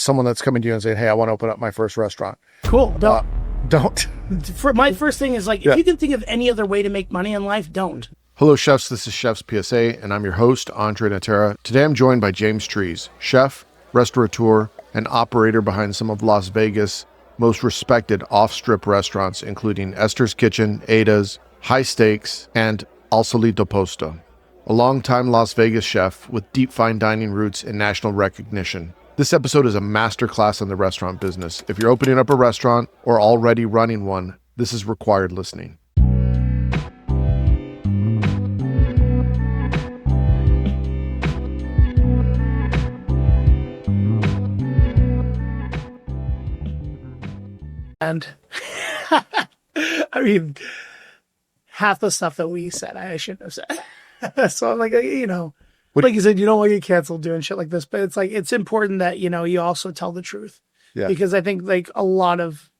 someone that's coming to you and saying, hey, I want to open up my first restaurant. Cool. Don't. For my first thing is like, if you can think of any other way to make money in life, don't. Hello, chefs. This is Chef's PSA, and I'm your host, André Natera. Today, I'm joined by James Trees, chef, restaurateur, and operator behind some of Las Vegas' most respected off-strip restaurants, including Esther's Kitchen, Ada's, High Steaks, and Solito Posto. A longtime Las Vegas chef with deep fine dining roots and national recognition. This episode is a masterclass in the restaurant business. If you're opening up a restaurant or already running one, this is required listening. And I mean, half the stuff that we said, I shouldn't have said. So I'm like, like you said, you don't want to get canceled doing shit like this, but it's like, it's important that, you also tell the truth. Yeah. Because I think like a lot of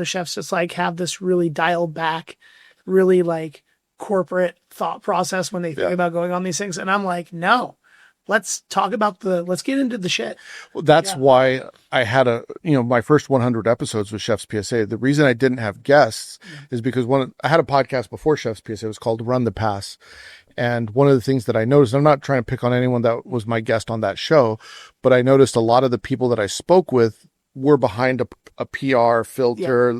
chefs just like have this really dialed back, really like corporate thought process when they think about going on these things. And I'm like, no. Let's get into the shit. Well, that's why I had my first 100 episodes with Chef's PSA. The reason I didn't have guests is because I had a podcast before Chef's PSA. It was called Run the Pass. And one of the things that I noticed, I'm not trying to pick on anyone that was my guest on that show, but I noticed a lot of the people that I spoke with were behind a PR filter.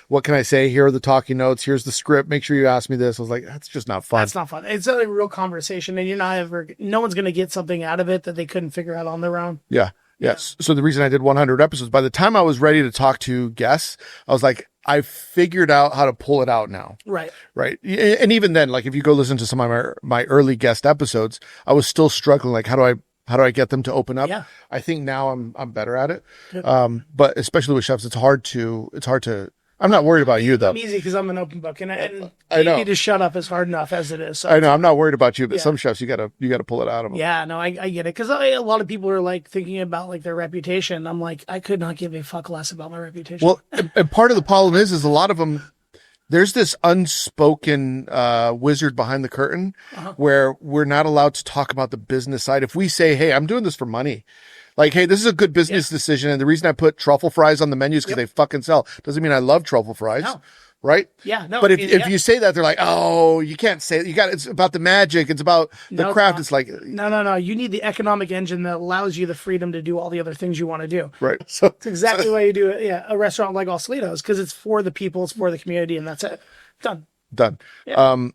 What can I say? Here are the talking notes. Here's the script. Make sure you ask me this. I was like, that's just not fun. That's not fun. It's not a real conversation, and no one's going to get something out of it that they couldn't figure out on their own. Yeah. Yes. So the reason I did 100 episodes, by the time I was ready to talk to guests, I was like, I figured out how to pull it out now. Right. Right. And even then, like if you go listen to some of my early guest episodes, I was still struggling. Like, how do I get them to open up? Yeah. I think now I'm better at it. But especially with chefs, it's hard to, I'm not worried about you though. I'm easy because I'm an open book, and I know. you to shut up is hard enough as it is. So I know. I'm not worried about you, but some chefs, you gotta pull it out of them. Yeah, no, I get it. Cause a lot of people are like thinking about like their reputation. I'm like, I could not give a fuck less about my reputation. Well, and part of the problem is a lot of them, there's this unspoken wizard behind the curtain where we're not allowed to talk about the business side. If we say, hey, I'm doing this for money, like, hey, this is a good business decision. And the reason I put truffle fries on the menu is because they fucking sell. Doesn't mean I love truffle fries. No. Right? Yeah. No. But if you say that, they're like, oh, you can't say it. It's about the magic. It's about the craft. It's like, no. You need the economic engine that allows you the freedom to do all the other things you want to do. Right. So it's exactly why you do it. Yeah. A restaurant like Solito's, because it's for the people, it's for the community, and that's it. Done. Yeah.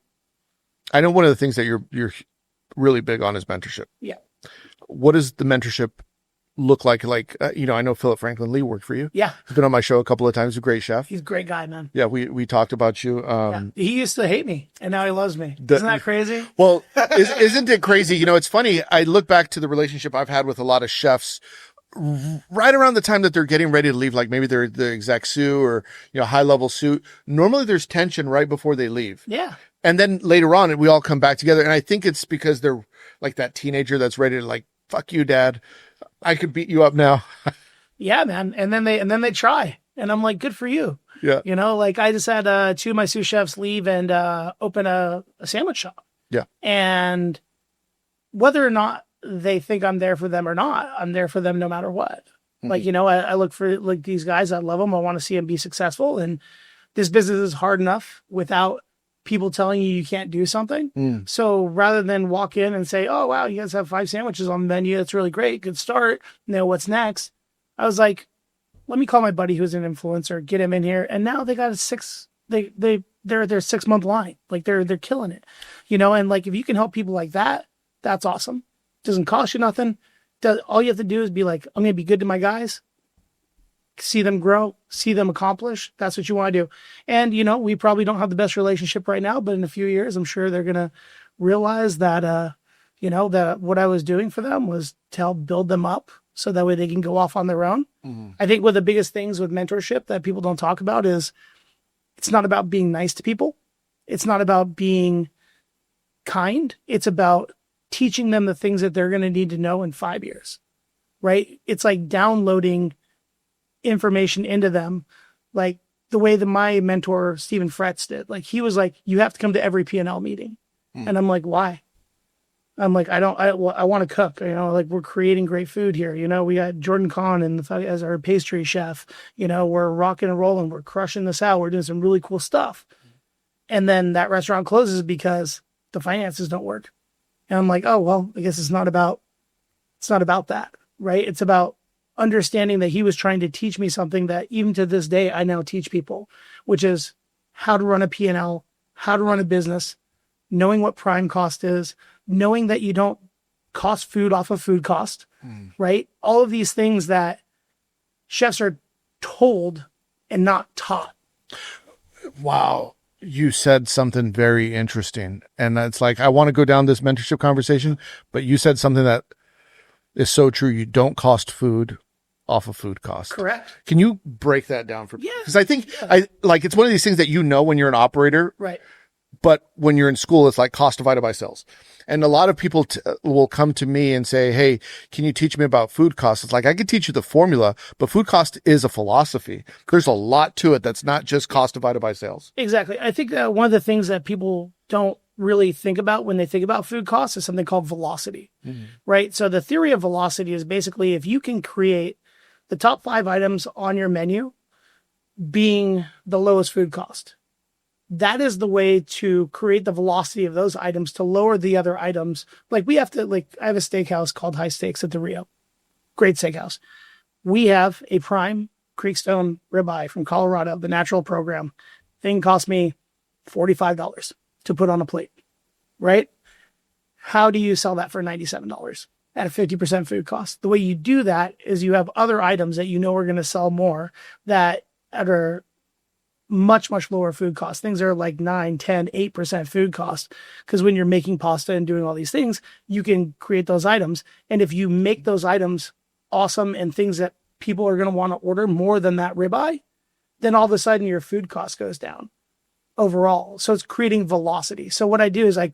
I know one of the things that you're really big on is mentorship. Yeah. What does the mentorship look like? I know Philip Franklin Lee worked for you. Yeah. He's been on my show a couple of times. He's a great chef. He's a great guy, man. Yeah. We talked about you. He used to hate me and now he loves me. Isn't that crazy? Well, isn't it crazy? It's funny. I look back to the relationship I've had with a lot of chefs right around the time that they're getting ready to leave, like maybe they're the exec sous or, high level sous. Normally there's tension right before they leave. Yeah. And then later on, we all come back together. And I think it's because they're like that teenager that's ready to like, fuck you, dad. I could beat you up now. Yeah, man. And then they try. And I'm like, good for you. Yeah. Like I just had two of my sous chefs leave and open a sandwich shop. Yeah. And whether or not they think I'm there for them or not, I'm there for them no matter what. Mm-hmm. Like, I look for like these guys. I love them. I want to see them be successful. And this business is hard enough without people telling you can't do something. So rather than walk in and say, oh, wow, you guys have 5 sandwiches on the menu. That's really great. Good start. What's next? I was like, let me call my buddy who's an influencer, get him in here. And now they got a 6, they're their 6-month line. Like they're killing it, and like, if you can help people like that, that's awesome. Doesn't cost you nothing. All you have to do is be like, I'm going to be good to my guys. See them grow, see them accomplish. That's what you want to do. And, we probably don't have the best relationship right now, but in a few years, I'm sure they're going to realize that, that what I was doing for them was to help build them up so that way they can go off on their own. Mm-hmm. I think one of the biggest things with mentorship that people don't talk about is it's not about being nice to people. It's not about being kind. It's about teaching them the things that they're going to need to know in 5 years, right? It's like downloading information into them, like the way that my mentor, Stephen Fretz, did. Like, he was like, you have to come to every P&L meeting. And I'm like, why? I'm like, I want to cook, like we're creating great food here. We got Jordan Kahn as our pastry chef, we're rocking and rolling. We're crushing this out. We're doing some really cool stuff. And then that restaurant closes because the finances don't work. And I'm like, oh, well, I guess it's not about that, right? It's about understanding that he was trying to teach me something that even to this day, I now teach people, which is how to run a P&L, how to run a business, knowing what prime cost is, knowing that you don't cost food off of food cost, right? All of these things that chefs are told and not taught. Wow. You said something very interesting. And it's like, I want to go down this mentorship conversation, but you said something that is so true. You don't cost food off of food cost. Correct. Can you break that down for me? Yeah. Because I think it's one of these things that when you're an operator, right? But when you're in school, it's like cost divided by sales. And a lot of people will come to me and say, hey, can you teach me about food costs? It's like, I can teach you the formula, but food cost is a philosophy. There's a lot to it that's not just cost divided by sales. Exactly. I think that one of the things that people don't really think about when they think about food costs is something called velocity, right? So the theory of velocity is basically if you can create the top 5 items on your menu being the lowest food cost, that is the way to create the velocity of those items to lower the other items. Like I have a steakhouse called High Steaks at the Rio. Great steakhouse. We have a prime Creekstone ribeye from Colorado, the natural program. Thing cost me $45 to put on a plate, right? How do you sell that for $97 at a 50% food cost? The way you do that is you have other items that are going to sell more that are much, much lower food costs. Things are like 9, 10, 8% food cost. Because when you're making pasta and doing all these things, you can create those items. And if you make those items awesome and things that people are going to want to order more than that ribeye, then all of a sudden your food cost goes down overall. So it's creating velocity. So what I do is I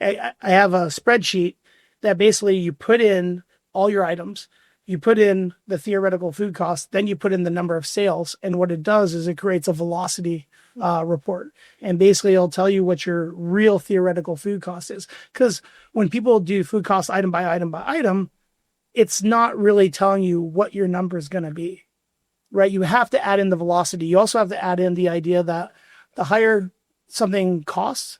have a spreadsheet that basically you put in all your items, you put in the theoretical food cost, then you put in the number of sales. And what it does is it creates a velocity report. And basically it'll tell you what your real theoretical food cost is. Because when people do food cost item by item by item, it's not really telling you what your number is going to be, right? You have to add in the velocity. You also have to add in the idea that the higher something costs,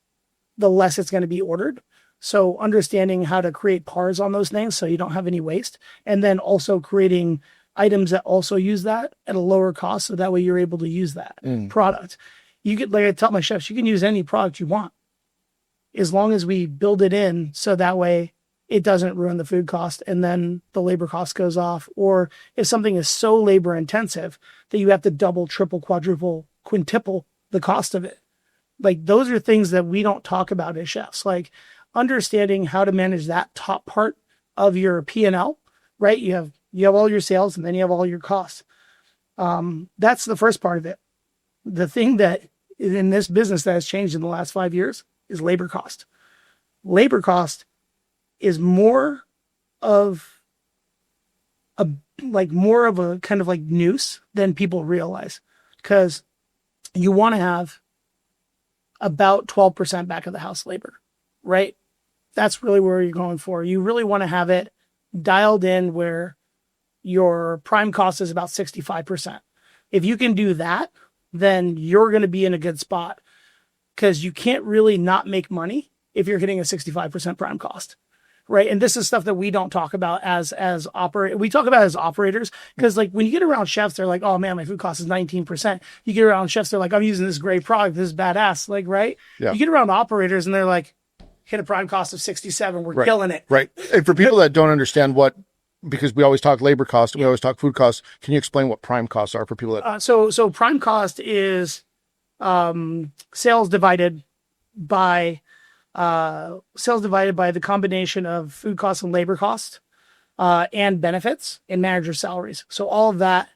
the less it's going to be ordered. So understanding how to create pars on those things so you don't have any waste, and then also creating items that also use that at a lower cost. So that way you're able to use that product. You could, like I tell my chefs, you can use any product you want as long as we build it in. So that way it doesn't ruin the food cost and then the labor cost goes off. Or if something is so labor intensive that you have to double, triple, quadruple, quintuple the cost of it. Like those are things that we don't talk about as chefs. Like understanding how to manage that top part of your P&L, right? You have all your sales and then you have all your costs. That's the first part of it. The thing that is in this business that has changed in the last 5 years is labor cost. Labor cost is more of a kind of like noose than people realize, because you want to have about 12% back of the house labor, right? That's really where you're going for. You really want to have it dialed in where your prime cost is about 65%. If you can do that, then you're going to be in a good spot, because you can't really not make money if you're hitting a 65% prime cost, right? And this is stuff that we don't talk about as we talk about as operators, because like when you get around chefs, they're like, oh man, my food cost is 19%. You get around chefs, they're like, I'm using this great product, this is badass, like, right? Yeah. You get around operators and they're like, hit a prime cost of 67, we're killing it. Right. And for people that don't understand because we always talk labor cost, we always talk food costs, can you explain what prime costs are for people that... So prime cost is sales divided by the combination of food costs and labor costs, and benefits and manager salaries. So all of that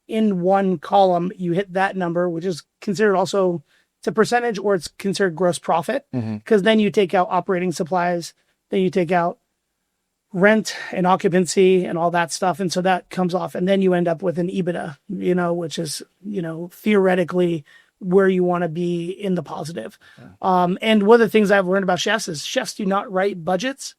in one column, you hit that number, which is considered also, it's a percentage, or it's considered gross profit, because then you take out operating supplies, then you take out rent and occupancy and all that stuff. And so that comes off, and then you end up with an EBITDA, which is, theoretically where you want to be in the positive. And one of the things I've learned about chefs is chefs do not write budgets.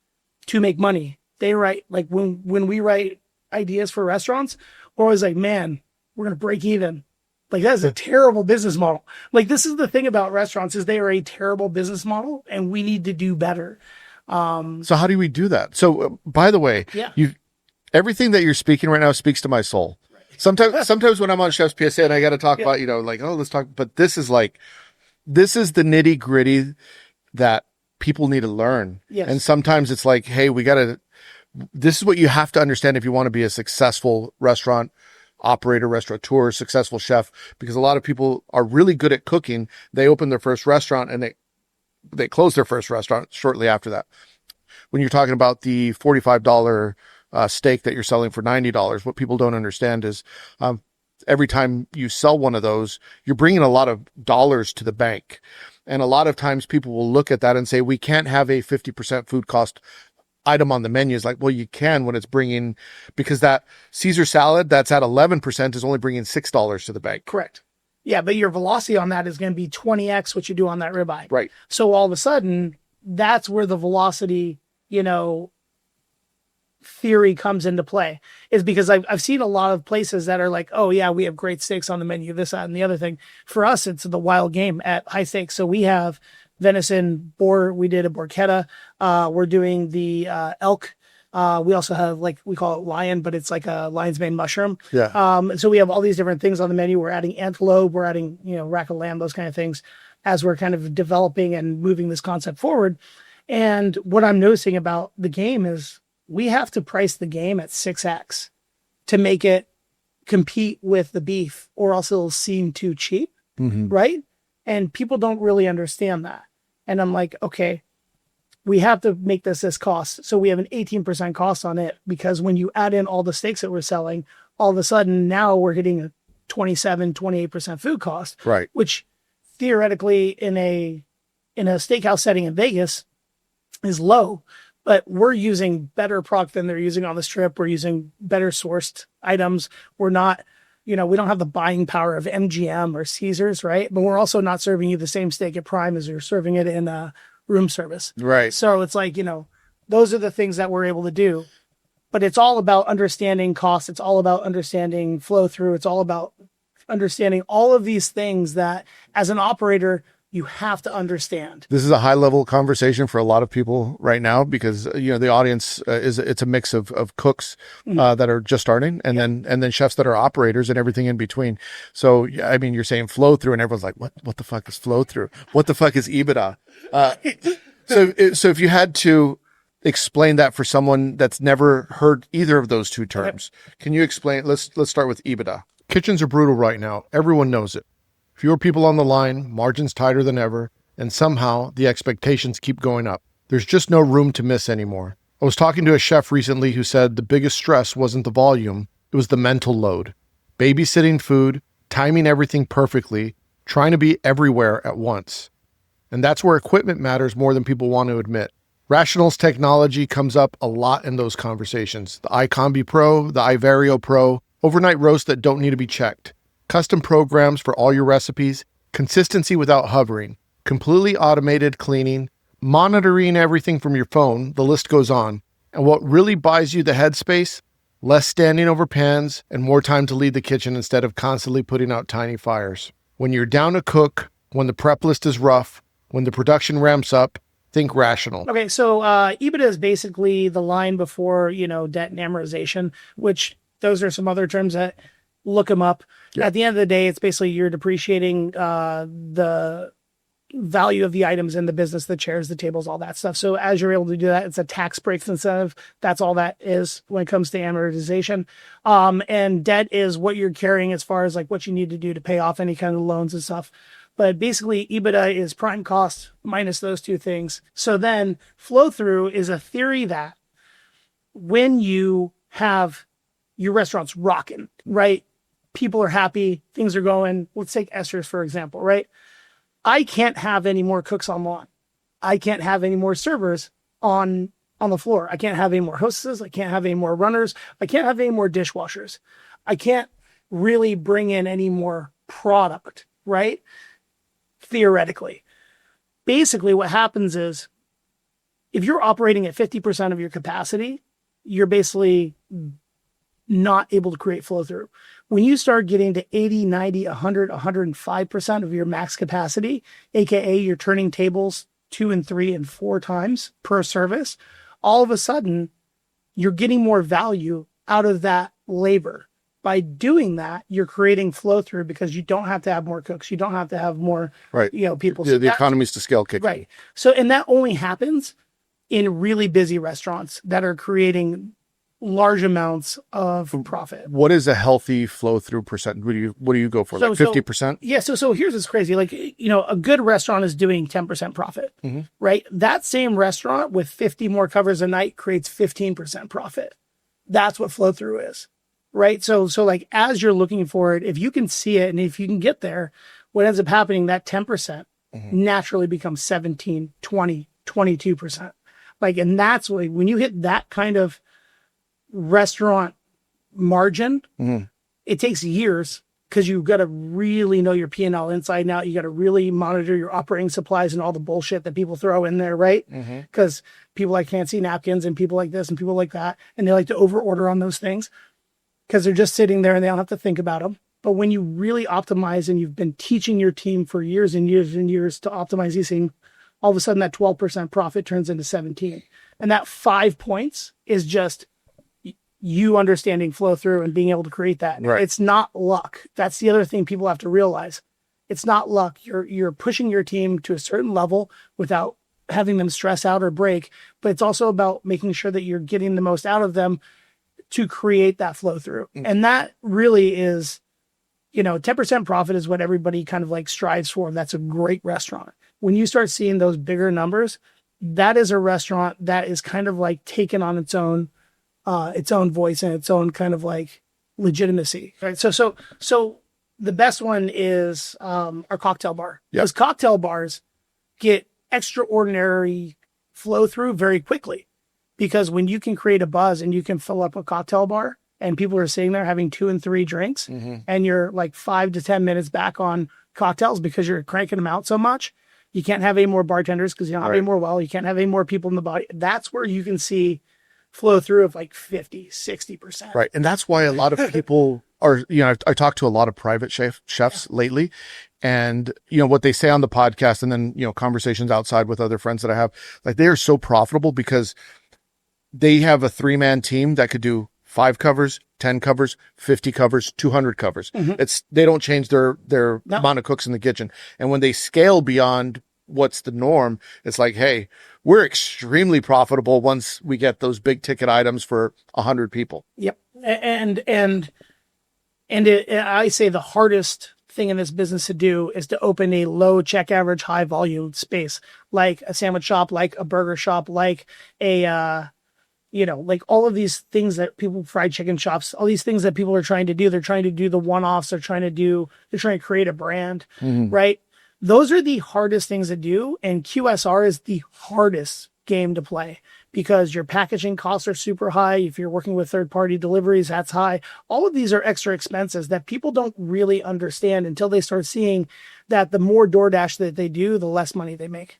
to make money. They write, like when we write ideas for restaurants, we're always like, man, we're going to break even. Like that is a terrible business model. Like this is the thing about restaurants is they are a terrible business model and we need to do better. So how do we do that? So by the way, Yeah. Everything that you're speaking right now speaks to my soul. Sometimes when I'm on Chef's PSA and I got to talk about, like, oh, let's talk, but this is the nitty gritty that people need to learn. Yes. And sometimes it's like, hey, this is what you have to understand if you want to be a successful restaurant operator, restaurateur, successful chef, because a lot of people are really good at cooking. They open their first restaurant and they close their first restaurant shortly after that. When you're talking about the $45 steak that you're selling for $90, what people don't understand is every time you sell one of those, you're bringing a lot of dollars to the bank. And a lot of times people will look at that and say, we can't have a 50% food cost item on the menu. Is like, well, you can when it's because that Caesar salad that's at 11% is only bringing $6 to the bank. Correct. Yeah, but your velocity on that is going to be 20x what you do on that ribeye. Right. So all of a sudden, that's where the velocity, theory comes into play, is because I've seen a lot of places that are like, oh yeah, we have great steaks on the menu, this, that, and the other thing. For us, it's the wild game at high stakes. So we have venison, boar. We did a porchetta. We're doing the elk. We also have, like, we call it lion, but it's like a lion's mane mushroom. Yeah. So we have all these different things on the menu. We're adding antelope. We're adding, rack of lamb, those kind of things, as we're kind of developing and moving this concept forward. And what I'm noticing about the game is we have to price the game at 6x to make it compete with the beef, or else it'll seem too cheap. Mm-hmm. Right. And people don't really understand that. And I'm like, okay, we have to make this cost. So we have an 18% cost on it, because when you add in all the steaks that we're selling, all of a sudden now we're hitting a 27, 28% food cost, right? Which theoretically in a steakhouse setting in Vegas is low, but we're using better product than they're using on the strip. We're using better sourced items. We're not, we don't have the buying power of MGM or Caesars, right? But we're also not serving you the same steak at Prime as you're serving it in room service. Right. So it's like, those are the things that we're able to do. But it's all about understanding cost. It's all about understanding flow through. It's all about understanding all of these things that as an operator, you have to understand. This is a high level conversation for a lot of people right now, because the audience it's a mix of cooks that are just starting, and then chefs that are operators and everything in between. So I mean, you're saying flow through, and everyone's like, what the fuck is flow through? What the fuck is EBITDA? So if you had to explain that for someone that's never heard either of those two terms, can you explain? Let's start with EBITDA. Kitchens are brutal right now. Everyone knows it. Fewer people on the line, margins tighter than ever, and somehow the expectations keep going up. There's just no room to miss anymore. I was talking to a chef recently who said the biggest stress wasn't the volume, it was the mental load. Babysitting food, timing everything perfectly, trying to be everywhere at once. And that's where equipment matters more than people want to admit. Rational's technology comes up a lot in those conversations. The iCombi Pro, the iVario Pro, overnight roasts that don't need to be checked. Custom programs for all your recipes, consistency without hovering, completely automated cleaning, monitoring everything from your phone, the list goes on. And what really buys you the headspace? Less standing over pans and more time to lead the kitchen instead of constantly putting out tiny fires. When you're down to cook, when the prep list is rough, when the production ramps up, think rational. Okay, so EBITDA is basically the line before, debt and amortization, which those are some other terms that look them up. Yeah. At the end of the day, it's basically you're depreciating the value of the items in the business, the chairs, the tables, all that stuff. So as you're able to do that, it's a tax breaks incentive. That's all that is when it comes to amortization. And debt is what you're carrying as far as like what you need to do to pay off any kind of loans and stuff. But basically, EBITDA is prime cost minus those two things. So then flow through is a theory that when you have your restaurants rocking, right? People are happy, things are going. Let's take Esther's, for example, right? I can't have any more cooks on lawn. I can't have any more servers on the floor. I can't have any more hostesses. I can't have any more runners. I can't have any more dishwashers. I can't really bring in any more product, right? Theoretically. Basically, what happens is if you're operating at 50% of your capacity, you're basically not able to create flow through. When you start getting to 80, 90, 100, 105% of your max capacity, AKA you're turning tables 2 and 3 and 4 times per service, all of a sudden you're getting more value out of that labor. By doing that, you're creating flow through because you don't have to have more cooks. You don't have to have more, people. The economies to scale kick. Right. So, and that only happens in really busy restaurants that are creating large amounts of profit. What is a healthy flow through percent? What do you go for? Like 50%? Yeah. So here's what's crazy. Like, a good restaurant is doing 10% profit, right? That same restaurant with 50 more covers a night creates 15% profit. That's what flow through is, right? So like, as you're looking for it, if you can see it and if you can get there, what ends up happening, that 10% naturally becomes 17, 20, 22%. Like, and that's when you hit that kind of restaurant margin, it takes years because you've got to really know your P&L inside and out. You got to really monitor your operating supplies and all the bullshit that people throw in there, right? Because people like fancy napkins and people like this and people like that, and they like to over order on those things because they're just sitting there and they don't have to think about them. But when you really optimize and you've been teaching your team for years and years and years to optimize these things, all of a sudden that 12% profit turns into 17. And that 5 points is just you understanding flow through and being able to create that. Right. It's not luck. That's the other thing people have to realize. It's not luck. You're pushing your team to a certain level without having them stress out or break, but it's also about making sure that you're getting the most out of them to create that flow through. And that really is, 10% profit is what everybody kind of like strives for. That's a great restaurant. When you start seeing those bigger numbers, that is a restaurant that is kind of like taken on its own voice and its own kind of like legitimacy. Right. So the best one is our cocktail bar. Because cocktail bars get extraordinary flow through very quickly. Because when you can create a buzz and you can fill up a cocktail bar and people are sitting there having 2 and 3 drinks and you're like 5 to 10 minutes back on cocktails because you're cranking them out so much, you can't have any more bartenders because you don't have any more you can't have any more people in the body. That's where you can see flow through of like 50, 60%. Right. And that's why a lot of people are, I talked to a lot of private chefs lately, and, what they say on the podcast and then, conversations outside with other friends that I have, like they are so profitable because they have a 3-man team that could do 5 covers, 10 covers, 50 covers, 200 covers. They don't change their amount of cooks in the kitchen. And when they scale beyond what's the norm, it's like, hey, we're extremely profitable once we get those big ticket items for 100 people. Yep. And I say the hardest thing in this business to do is to open a low check average, high volume space, like a sandwich shop, like a burger shop, like a, like all of these things that people, fried chicken shops, all these things that people are trying to do. They're trying to do the one-offs. They're trying to create a brand, right? Those are the hardest things to do. And QSR is the hardest game to play because your packaging costs are super high. If you're working with third-party deliveries, that's high. All of these are extra expenses that people don't really understand until they start seeing that the more DoorDash that they do, the less money they make.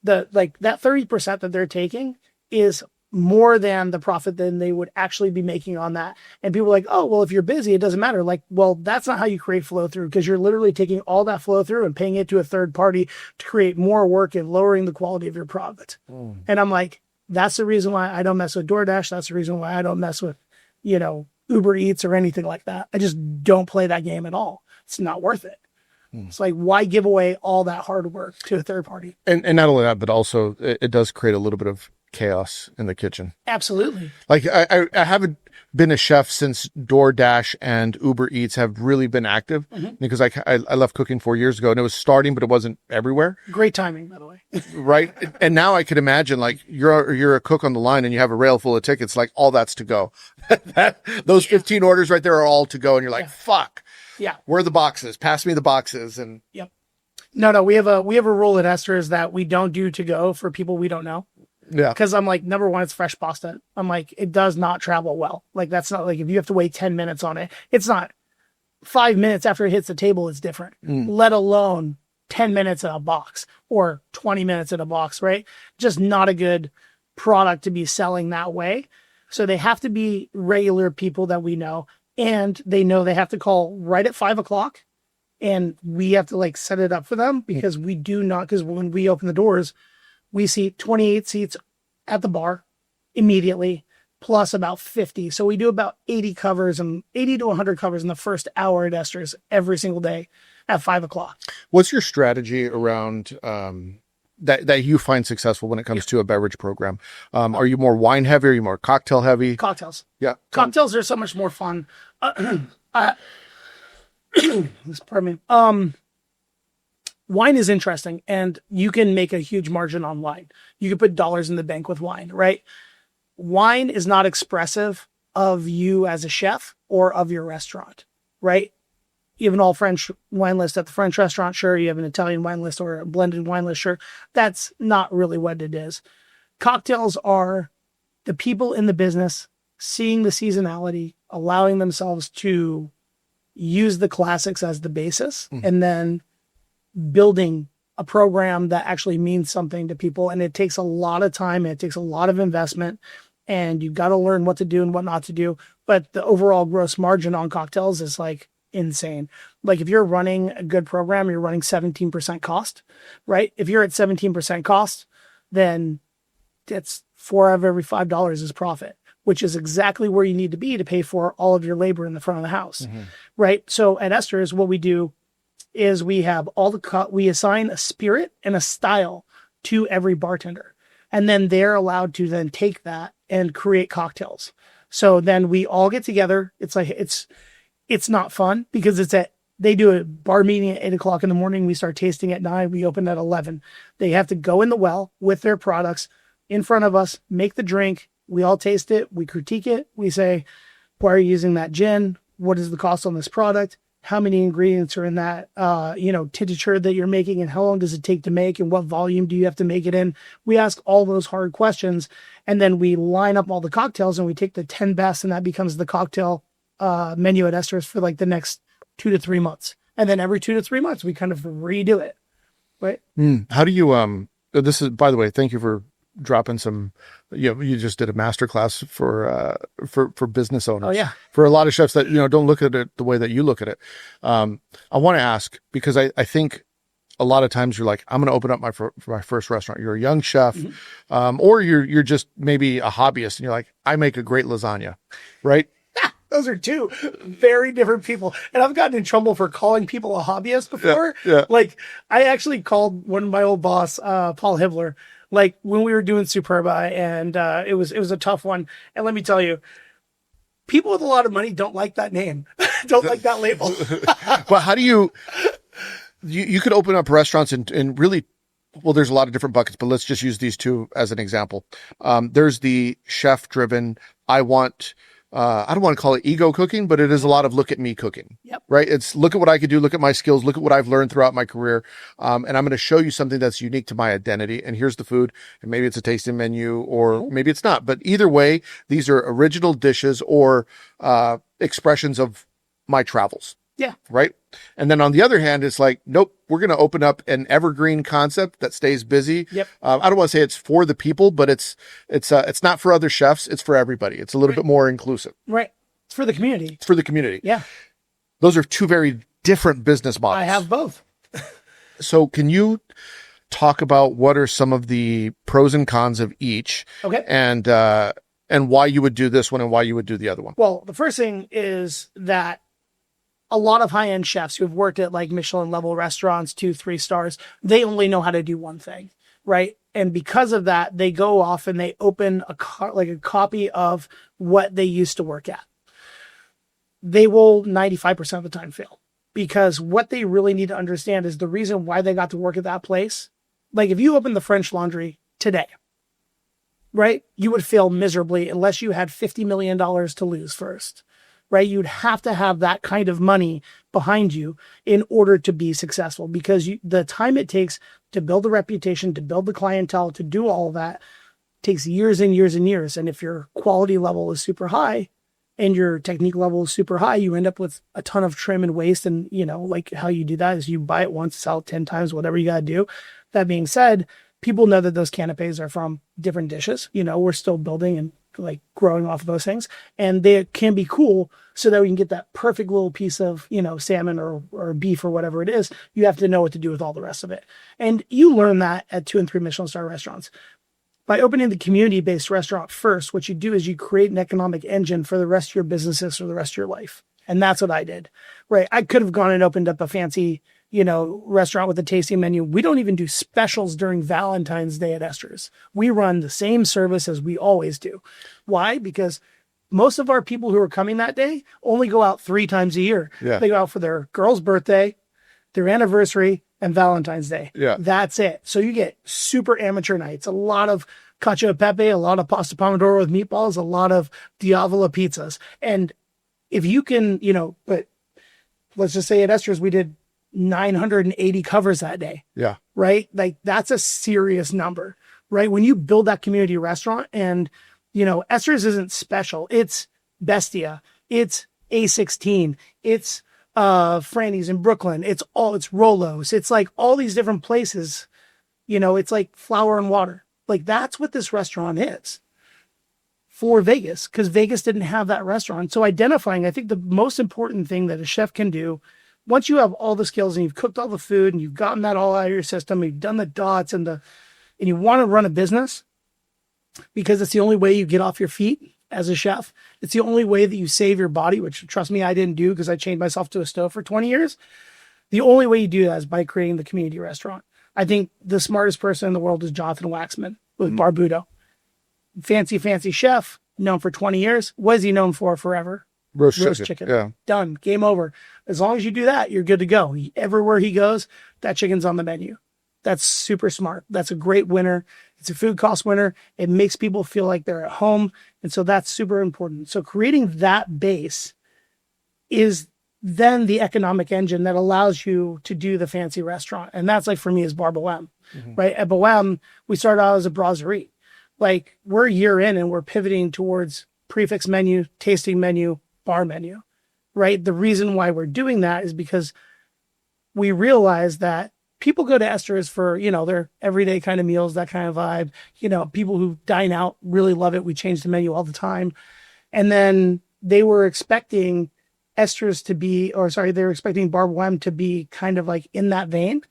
That 30% that they're taking is more than the profit than they would actually be making on that. And people are like, oh, well, if you're busy, it doesn't matter. Like, well, that's not how you create flow through because you're literally taking all that flow through and paying it to a third party to create more work and lowering the quality of your product. And I'm like, that's the reason why I don't mess with DoorDash. That's the reason why I don't mess with, Uber Eats or anything like that. I just don't play that game at all. It's not worth it. It's like, why give away all that hard work to a third party? And not only that, but also it does create a little bit of chaos in the kitchen. Absolutely. Like I haven't been a chef since DoorDash and Uber Eats have really been active because I left cooking 4 years ago and it was starting, but it wasn't everywhere. Great timing, by the way. Right. And now I could imagine like you're a cook on the line and you have a rail full of tickets, like all that's to go. Those 15 orders right there are all to go. And you're like, fuck. Yeah. Where are the boxes? Pass me the boxes. And No, we have a rule at Esther is that we don't do to go for people we don't know. Yeah. Because I'm like, number one, it's fresh pasta. I'm like, it does not travel well. Like, that's not like if you have to wait 10 minutes on it, it's not 5 minutes after it hits the table, it's different. Let alone 10 minutes in a box or 20 minutes in a box, right? Just not a good product to be selling that way. So they have to be regular people that we know, and they know they have to call right at 5 o'clock, and we have to like set it up for them because we do not, because when we open the doors, we see 28 seats at the bar immediately, plus about 50. So we do about 80 covers and 80 to 100 covers in the first hour at Esther's every single day at 5 o'clock. What's your strategy around that you find successful when it comes to a beverage program? Are you more wine heavy? Are you more cocktail heavy? Cocktails. Yeah. Cocktails are so much more fun. Pardon me. Wine is interesting, and you can make a huge margin on wine. You can put dollars in the bank with wine, right? Wine is not expressive of you as a chef or of your restaurant, right? You have an all French wine list at the French restaurant, sure. You have an Italian wine list or a blended wine list, sure. That's not really what it is. Cocktails are the people in the business seeing the seasonality, allowing themselves to use the classics as the basis, and then building a program that actually means something to people. And it takes a lot of time, and it takes a lot of investment, and you've got to learn what to do and what not to do. But the overall gross margin on cocktails is like insane. Like if you're running a good program, you're running 17% cost, right? If you're at 17% cost, then it's 4 out of every $5 is profit, which is exactly where you need to be to pay for all of your labor in the front of the house, right? So at Esther's, what we do is we have we assign a spirit and a style to every bartender, and then they're allowed to then take that and create cocktails. So then we all get together. It's like, it's not fun because they do a bar meeting at 8 o'clock in the morning. We start tasting at 9. We open at 11. They have to go in the well with their products in front of us, make the drink. We all taste it. We critique it. We say, why are you using that gin? What is the cost on this product? How many ingredients are in that, tincture that you're making, and how long does it take to make, and what volume do you have to make it in? We ask all those hard questions, and then we line up all the cocktails, and we take the 10 best, and that becomes the cocktail menu at Esther's for like the next 2 to 3 months. And then every 2 to 3 months, we kind of redo it. Right. How do you, this is, by the way, thank you for dropping some, you just did a masterclass for business owners. Oh yeah. For a lot of chefs that, don't look at it the way that you look at it. I want to ask, because I think a lot of times you're like, I'm going to open up my first restaurant. You're a young chef, or you're just maybe a hobbyist, and you're like, I make a great lasagna, right? Those are two very different people. And I've gotten in trouble for calling people a hobbyist before. Yeah. Like I actually called one of my old boss, Paul Hibler, like when we were doing Superba, and it was a tough one. And let me tell you, people with a lot of money don't like that name, don't like that label. But how do you could open up restaurants and really, well, there's a lot of different buckets, but let's just use these two as an example. There's the chef driven, I don't want to call it ego cooking, but it is a lot of look at me cooking, right? It's look at what I could do, look at my skills, look at what I've learned throughout my career. And I'm going to show you something that's unique to my identity. And here's the food. And maybe it's a tasting menu, or maybe it's not, but either way, these are original dishes or, expressions of my travels. Yeah. Right. And then on the other hand, it's like, nope, we're going to open up an evergreen concept that stays busy. Yep. I don't want to say it's for the people, but it's not for other chefs. It's for everybody. It's a little bit more inclusive. Right. It's for the community. It's for the community. Yeah. Those are two very different business models. I have both. So can you talk about what are some of the pros and cons of each? Okay. And why you would do this one and why you would do the other one? Well, the first thing is that a lot of high-end chefs who have worked at like Michelin level restaurants, 2-3 stars, they only know how to do one thing, right? And because of that, they go off and they open a copy of what they used to work at. They will 95% of the time fail, because what they really need to understand is the reason why they got to work at that place. Like if you open the French Laundry today, right, you would fail miserably unless you had $50 million to lose first. Right? You'd have to have that kind of money behind you in order to be successful, because the time it takes to build a reputation, to build the clientele, to do all of that takes years and years and years. And if your quality level is super high and your technique level is super high, you end up with a ton of trim and waste. And, like how you do that is you buy it once, sell it 10 times, whatever you got to do. That being said, people know that those canapes are from different dishes. We're still building and like growing off of those things, and they can be cool so that we can get that perfect little piece of, salmon or beef or whatever it is. You have to know what to do with all the rest of it. And you learn that at 2 and 3 Michelin star restaurants. By opening the community-based restaurant first, what you do is you create an economic engine for the rest of your businesses for the rest of your life. And that's what I did, right? I could have gone and opened up a fancy, restaurant with a tasting menu. We don't even do specials during Valentine's Day at Esther's. We run the same service as we always do. Why? Because most of our people who are coming that day only go out 3 times a year. Yeah. They go out for their girl's birthday, their anniversary, and Valentine's Day. Yeah. That's it. So you get super amateur nights, a lot of cacio e pepe, a lot of pasta pomodoro with meatballs, a lot of diavola pizzas. And if you can, but let's just say at Esther's, we did 980 covers that day. Yeah. Right? Like that's a serious number, right? When you build that community restaurant and, Esther's isn't special. It's Bestia. It's A16. It's Franny's in Brooklyn. It's Rolo's. It's like all these different places, it's like Flour and Water. Like that's what this restaurant is for Vegas, because Vegas didn't have that restaurant. So identifying, I think the most important thing that a chef can do, once you have all the skills and you've cooked all the food and you've gotten that all out of your system, you've done the dots and you want to run a business, because it's the only way you get off your feet as a chef. It's the only way that you save your body, which trust me, I didn't do because I chained myself to a stove for 20 years. The only way you do that is by creating the community restaurant. I think the smartest person in the world is Jonathan Waxman with Barbudo. Fancy chef, known for 20 years. What is he known for forever? Roast chicken. Yeah. Done. Game over. As long as you do that, you're good to go. Everywhere he goes, that chicken's on the menu. That's super smart. That's a great winner. It's a food cost winner. It makes people feel like they're at home. And so that's super important. So creating that base is then the economic engine that allows you to do the fancy restaurant. And that's like, for me, is Bar Bohème, right? At Bohème, we started out as a brasserie. Like we're a year in and we're pivoting towards prefix menu, tasting menu, bar menu, right? The reason why we're doing that is because we realize that people go to Esther's for, their everyday kind of meals, that kind of vibe. People who dine out really love it. We change the menu all the time. And then they were expecting Esther's to be, they were expecting Bar Bohème to be kind of like in that vein.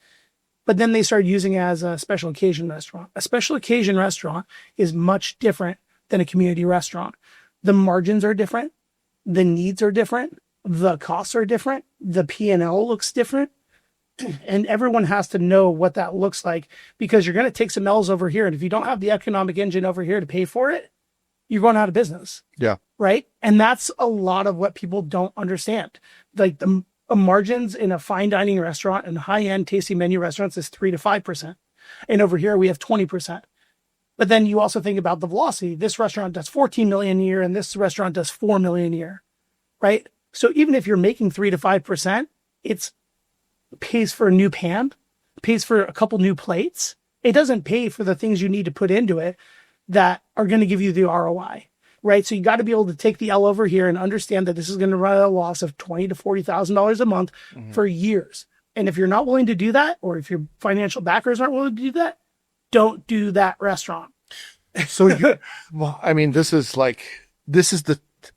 But then they started using it as a special occasion restaurant. A special occasion restaurant is much different than a community restaurant. The margins are different. The needs are different. The costs are different. The P&L looks different. And everyone has to know what that looks like, because you're going to take some L's over here. And if you don't have the economic engine over here to pay for it, you're going out of business. Yeah. Right. And that's a lot of what people don't understand. Like the margins in a fine dining restaurant and high-end tasting menu restaurants is 3 to 5%. And over here we have 20%. But then you also think about the velocity. This restaurant does 14 million a year and this restaurant does 4 million a year. Right. So even if you're making 3 to 5%, it's pays for a new pan, pays for a couple new plates. It doesn't pay for the things you need to put into it that are going to give you the ROI, right? So you got to be able to take the L over here and understand that this is going to run at a loss of $20,000 to $40,000 a month for years. And if you're not willing to do that, or if your financial backers aren't willing to do that, don't do that restaurant. So, well, I mean,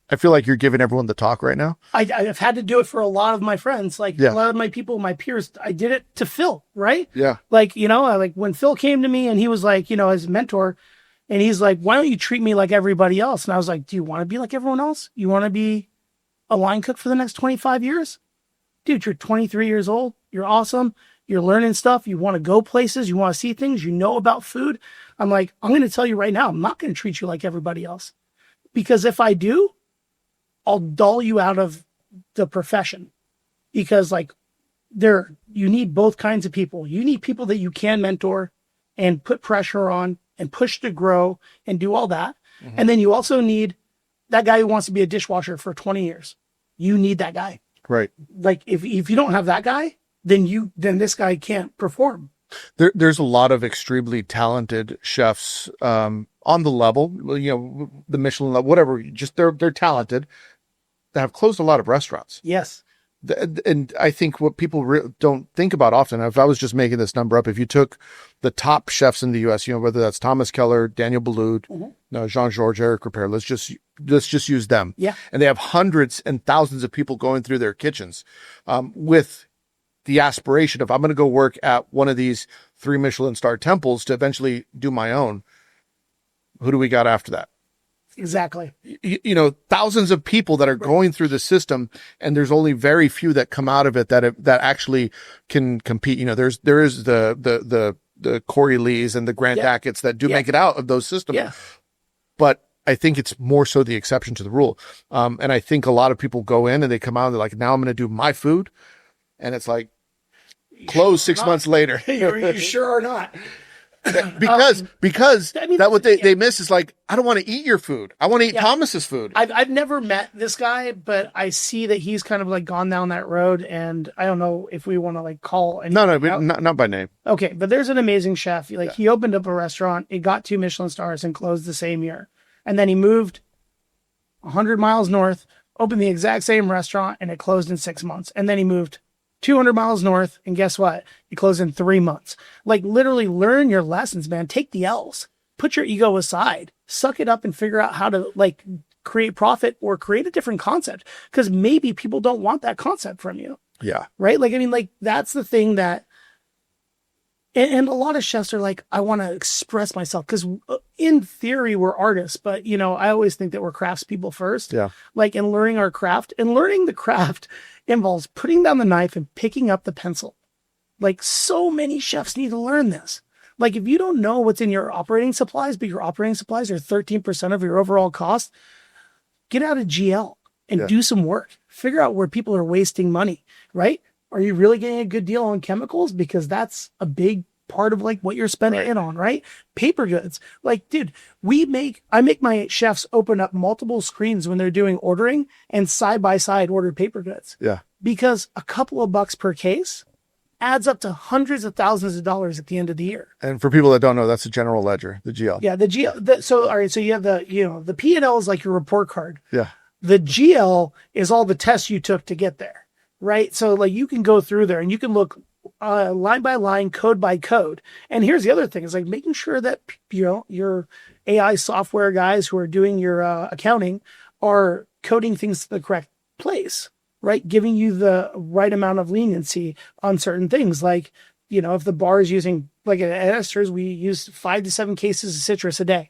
I feel like you're giving everyone the talk right now. I've had to do it for a lot of my friends, a lot of my people, my peers. I did it to Phil, right? Yeah. Like, like when Phil came to me and he was like, his mentor, and he's like, why don't you treat me like everybody else? And I was like, do you want to be like everyone else? You want to be a line cook for the next 25 years? Dude, you're 23 years old. You're awesome. You're learning stuff. You want to go places. You want to see things. You know about food. I'm like, I'm going to tell you right now, I'm not going to treat you like everybody else. Because if I do, I'll dull you out of the profession. Because you need both kinds of people. You need people that you can mentor and put pressure on and push to grow and do all that. Mm-hmm. And then you also need that guy who wants to be a dishwasher for 20 years. You need that guy. Right. Like if you don't have that guy, then this guy can't perform. There's a lot of extremely talented chefs on the level, the Michelin level, whatever. Just they're talented. have closed a lot of restaurants. Yes. And I think what people don't think about often, if I was just making this number up, if you took the top chefs in the U.S., whether that's Thomas Keller, Daniel Boulud, Jean-Georges, Eric Ripert, let's just use them. Yeah. And they have hundreds and thousands of people going through their kitchens with the aspiration of, I'm going to go work at one of these 3 Michelin star temples to eventually do my own. Who do we got after that? Exactly. Thousands of people that are going through the system, and there's only very few that come out of it that actually can compete. There is the Corey Lees and the Grant Dackett's that do make it out of those systems. Yeah. But I think it's more so the exception to the rule. And I think a lot of people go in and they come out and they're like, now I'm going to do my food. And it's like, close 6 months later. You sure are not. Because that what they miss is like, I don't want to eat your food. I want to eat Thomas's food. I've never met this guy, but I see that he's kind of like gone down that road, and I don't know if we want to like call. No, not by name. Okay, but there's an amazing chef. He opened up a restaurant. It got 2 Michelin stars and closed the same year, and then he moved 100 miles north, opened the exact same restaurant, and it closed in 6 months. And then he moved 200 miles north, and guess what? It closed in 3 months. Like, literally learn your lessons, man. Take the L's. Put your ego aside. Suck it up and figure out how to, like, create profit or create a different concept. Because maybe people don't want that concept from you. Yeah. Right? Like, I mean, like, that's the thing that... And a lot of chefs are like, I want to express myself. Because in theory, we're artists. But, I always think that we're craftspeople first. Yeah. Like, in learning our craft. And learning the craft involves putting down the knife and picking up the pencil. Like, so many chefs need to learn this. Like, if you don't know what's in your operating supplies, but your operating supplies are 13% of your overall cost, get out of GL and do some work. Figure out where people are wasting money, right? Are you really getting a good deal on chemicals? Because that's a big part of like what you're spending it on, right? Paper goods. Like, dude, I make my chefs open up multiple screens when they're doing ordering and side by side order paper goods. Yeah. Because a couple of bucks per case adds up to hundreds of thousands of dollars at the end of the year. And for people that don't know, that's the general ledger, the GL. Yeah, the GL. All right, so you have the P&L is like your report card. Yeah. The GL is all the tests you took to get there, right? So like you can go through there and you can look line by line, code by code. And here's the other thing is like making sure that, your AI software guys who are doing your accounting are coding things to the correct place, right? Giving you the right amount of leniency on certain things. Like, if the bar is using, like at Esther's, we use 5 to 7 cases of citrus a day.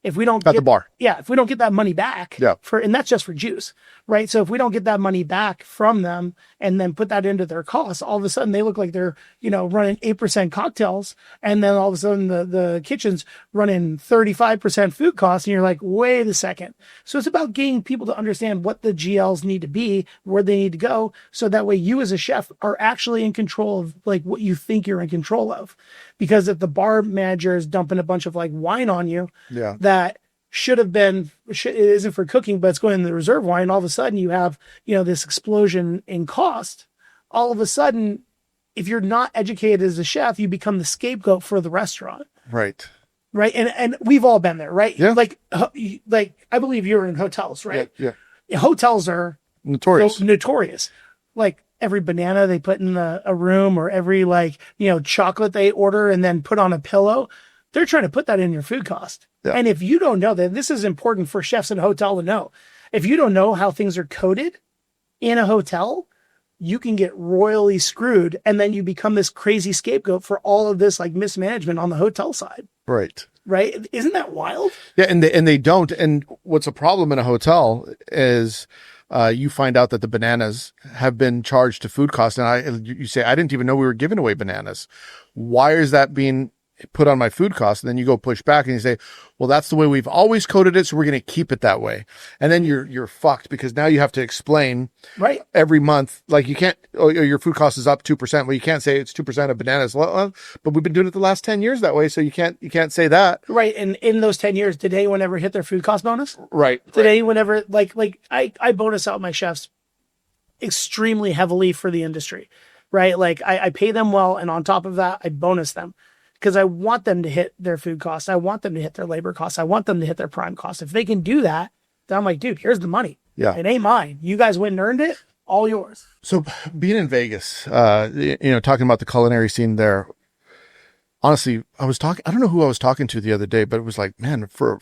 If we don't at the bar, if we don't get that money back, and that's just for juice, right? So if we don't get that money back from them and then put that into their costs, all of a sudden they look like they're, running 8% cocktails, and then all of a sudden the kitchen's running 35% food costs, and you're like, wait a second. So it's about getting people to understand what the GLs need to be, where they need to go, so that way you as a chef are actually in control of like what you think you're in control of. Because if the bar manager is dumping a bunch of like wine on you, that it isn't for cooking, but it's going in the reserve wine. All of a sudden you have, this explosion in cost. All of a sudden, if you're not educated as a chef, you become the scapegoat for the restaurant. Right. Right. And we've all been there, right? Yeah. Like I believe you were in hotels, right? Yeah. Hotels are notorious. Like, every banana they put in a room, or every chocolate they order and then put on a pillow, they're trying to put that in your food cost. Yeah. And if you don't know that, this is important for chefs in a hotel to know. If you don't know how things are coded in a hotel, you can get royally screwed. And then you become this crazy scapegoat for all of this like mismanagement on the hotel side. Right. Right. Isn't that wild? Yeah. And they don't. And what's a problem in a hotel is, you find out that the bananas have been charged to food costs. And you say, I didn't even know we were giving away bananas. Why is that being put on my food costs? And then you go push back and you say, well, that's the way we've always coded it, so we're going to keep it that way. And then you're fucked, because now you have to explain every month. Like, you can't, your food cost is up 2%. Well, you can't say it's 2% of bananas. Well, but we've been doing it the last 10 years that way. So you can't say that. Right. And in those 10 years, did anyone ever hit their food cost bonus? Right. Did anyone ever I bonus out my chefs extremely heavily for the industry, right? Like I pay them well. And on top of that, I bonus them. Because I want them to hit their food costs. I want them to hit their labor costs. I want them to hit their prime costs. If they can do that, then I'm like, dude, here's the money. Yeah. It ain't mine. You guys went and earned it. All yours. So being in Vegas, talking about the culinary scene there, honestly, I don't know who I was talking to the other day, but it was like, man, for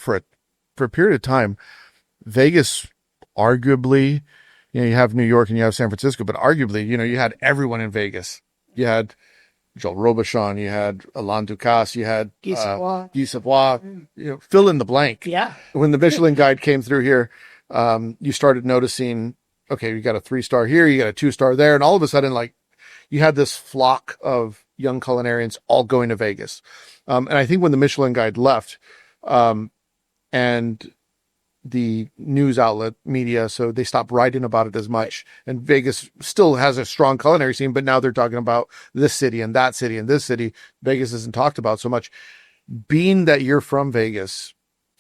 a period of time, Vegas, arguably, you have New York and you have San Francisco, but arguably, you had everyone in Vegas. You had Joel Robuchon, you had Alain Ducasse, you had Guy Savoy, fill in the blank. Yeah. When the Michelin Guide came through here, you started noticing, okay, you got a 3-star here, you got a 2-star there, and all of a sudden, like, you had this flock of young culinarians all going to Vegas. And I think when the Michelin Guide left, and the news outlet media, so they stopped writing about it as much. And Vegas still has a strong culinary scene, but now they're talking about this city and that city and this city. Vegas isn't talked about so much. Being that you're from Vegas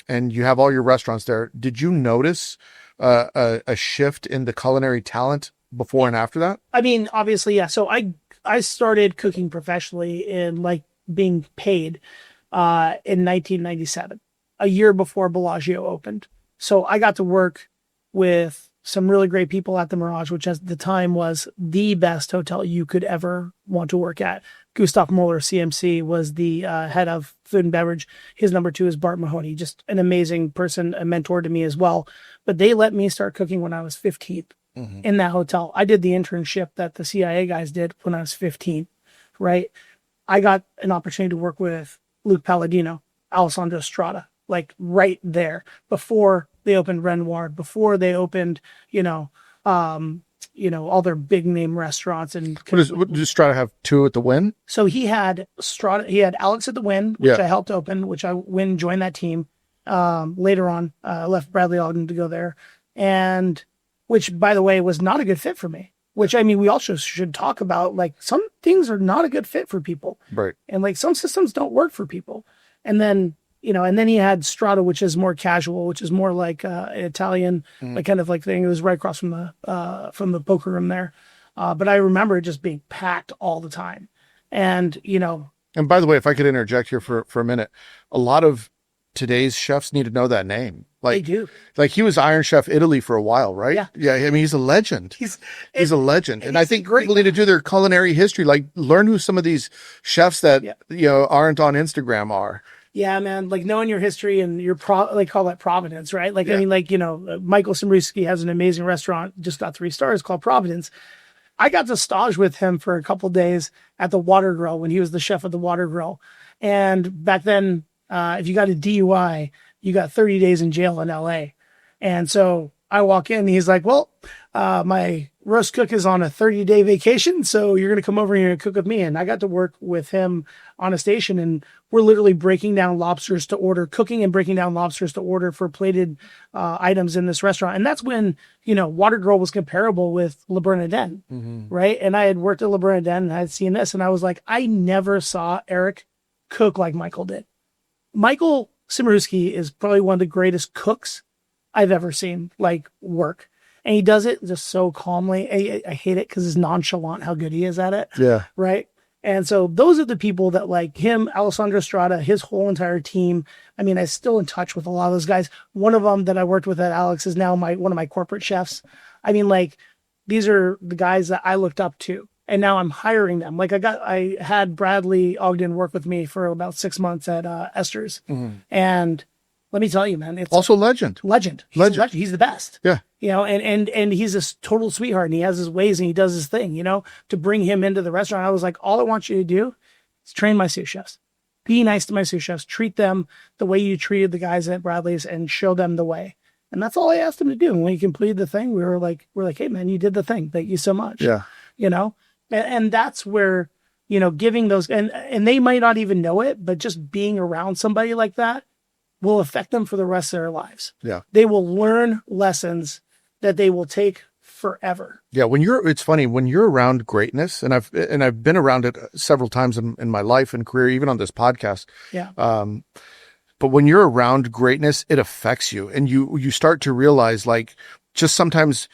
and you have all your restaurants there, did you notice a shift in the culinary talent before and after that? I mean, obviously, yeah. So I started cooking professionally in like being paid in 1997, a year before Bellagio opened. So I got to work with some really great people at the Mirage, which at the time was the best hotel you could ever want to work at. Gustav Muller, CMC, was the head of food and beverage. His number 2 is Bart Mahoney, just an amazing person, a mentor to me as well. But they let me start cooking when I was 15 in that hotel. I did the internship that the CIA guys did when I was 15, right? I got an opportunity to work with Luke Palladino, Alessandro Strada, like right there before they opened Renoir, before they opened, all their big name restaurants. And What does Strata have 2 at the Wynn? So he had Alex at the Wynn, which I helped open, which I joined that team. Later on, left Bradley Ogden to go there, and which, by the way, was not a good fit for me. Which, I mean, we also should talk about, like, some things are not a good fit for people. Right. And like some systems don't work for people. And then, and then he had Strata, which is more casual, which is more like an Italian, like kind of like thing. It was right across from the poker room there. But I remember it just being packed all the time. And, And by the way, if I could interject here for a minute, a lot of today's chefs need to know that name. Like, they do. Like, he was Iron Chef Italy for a while, right? Yeah. Yeah. I mean, he's a legend. He's a legend. And I think great. People need to do their culinary history, like learn who some of these chefs that, aren't on Instagram are. Yeah, man. Like knowing your history and your call that Providence, right? Like, I mean, like, Michael Simrewski has an amazing restaurant, just got 3 stars, called Providence. I got to stage with him for a couple days at the Water Grill when he was the chef of the Water Grill. And back then, if you got a DUI, you got 30 days in jail in LA. And so I walk in and he's like, well, my roast cook is on a 30-day vacation, so you're going to come over here and cook with me. And I got to work with him on a station, and we're literally breaking down lobsters to order, cooking and breaking down lobsters to order for plated items in this restaurant. And that's when, Water Grill was comparable with Le Bernardin, right? And I had worked at Le Bernardin and I had seen this, and I was like, I never saw Eric cook like Michael did. Michael Simrewski is probably one of the greatest cooks I've ever seen, like, work. And he does it just so calmly. I hate it because it's nonchalant how good he is at it. Yeah. Right. And so those are the people that, like him, Alessandro Strada, his whole entire team. I mean, I'm still in touch with a lot of those guys. One of them that I worked with at Alex is now one of my corporate chefs. I mean, like, these are the guys that I looked up to, and now I'm hiring them. Like, I had Bradley Ogden work with me for about 6 months at Esther's. And let me tell you, man, it's also legend. He's the best. Yeah. And he's a total sweetheart, and he has his ways and he does his thing, to bring him into the restaurant. I was like, all I want you to do is train my sous chefs. Be nice to my sous chefs. Treat them the way you treated the guys at Bradley's and show them the way. And that's all I asked him to do. And when he completed the thing, we're like, hey man, you did the thing. Thank you so much. Yeah. And that's where, giving those, and they might not even know it, but just being around somebody like that will affect them for the rest of their lives. Yeah. They will learn lessons that they will take forever. Yeah. It's funny when you're around greatness, and I've been around it several times in my life and career, even on this podcast. Yeah. But when you're around greatness, it affects you, and you start to realize, like, just sometimes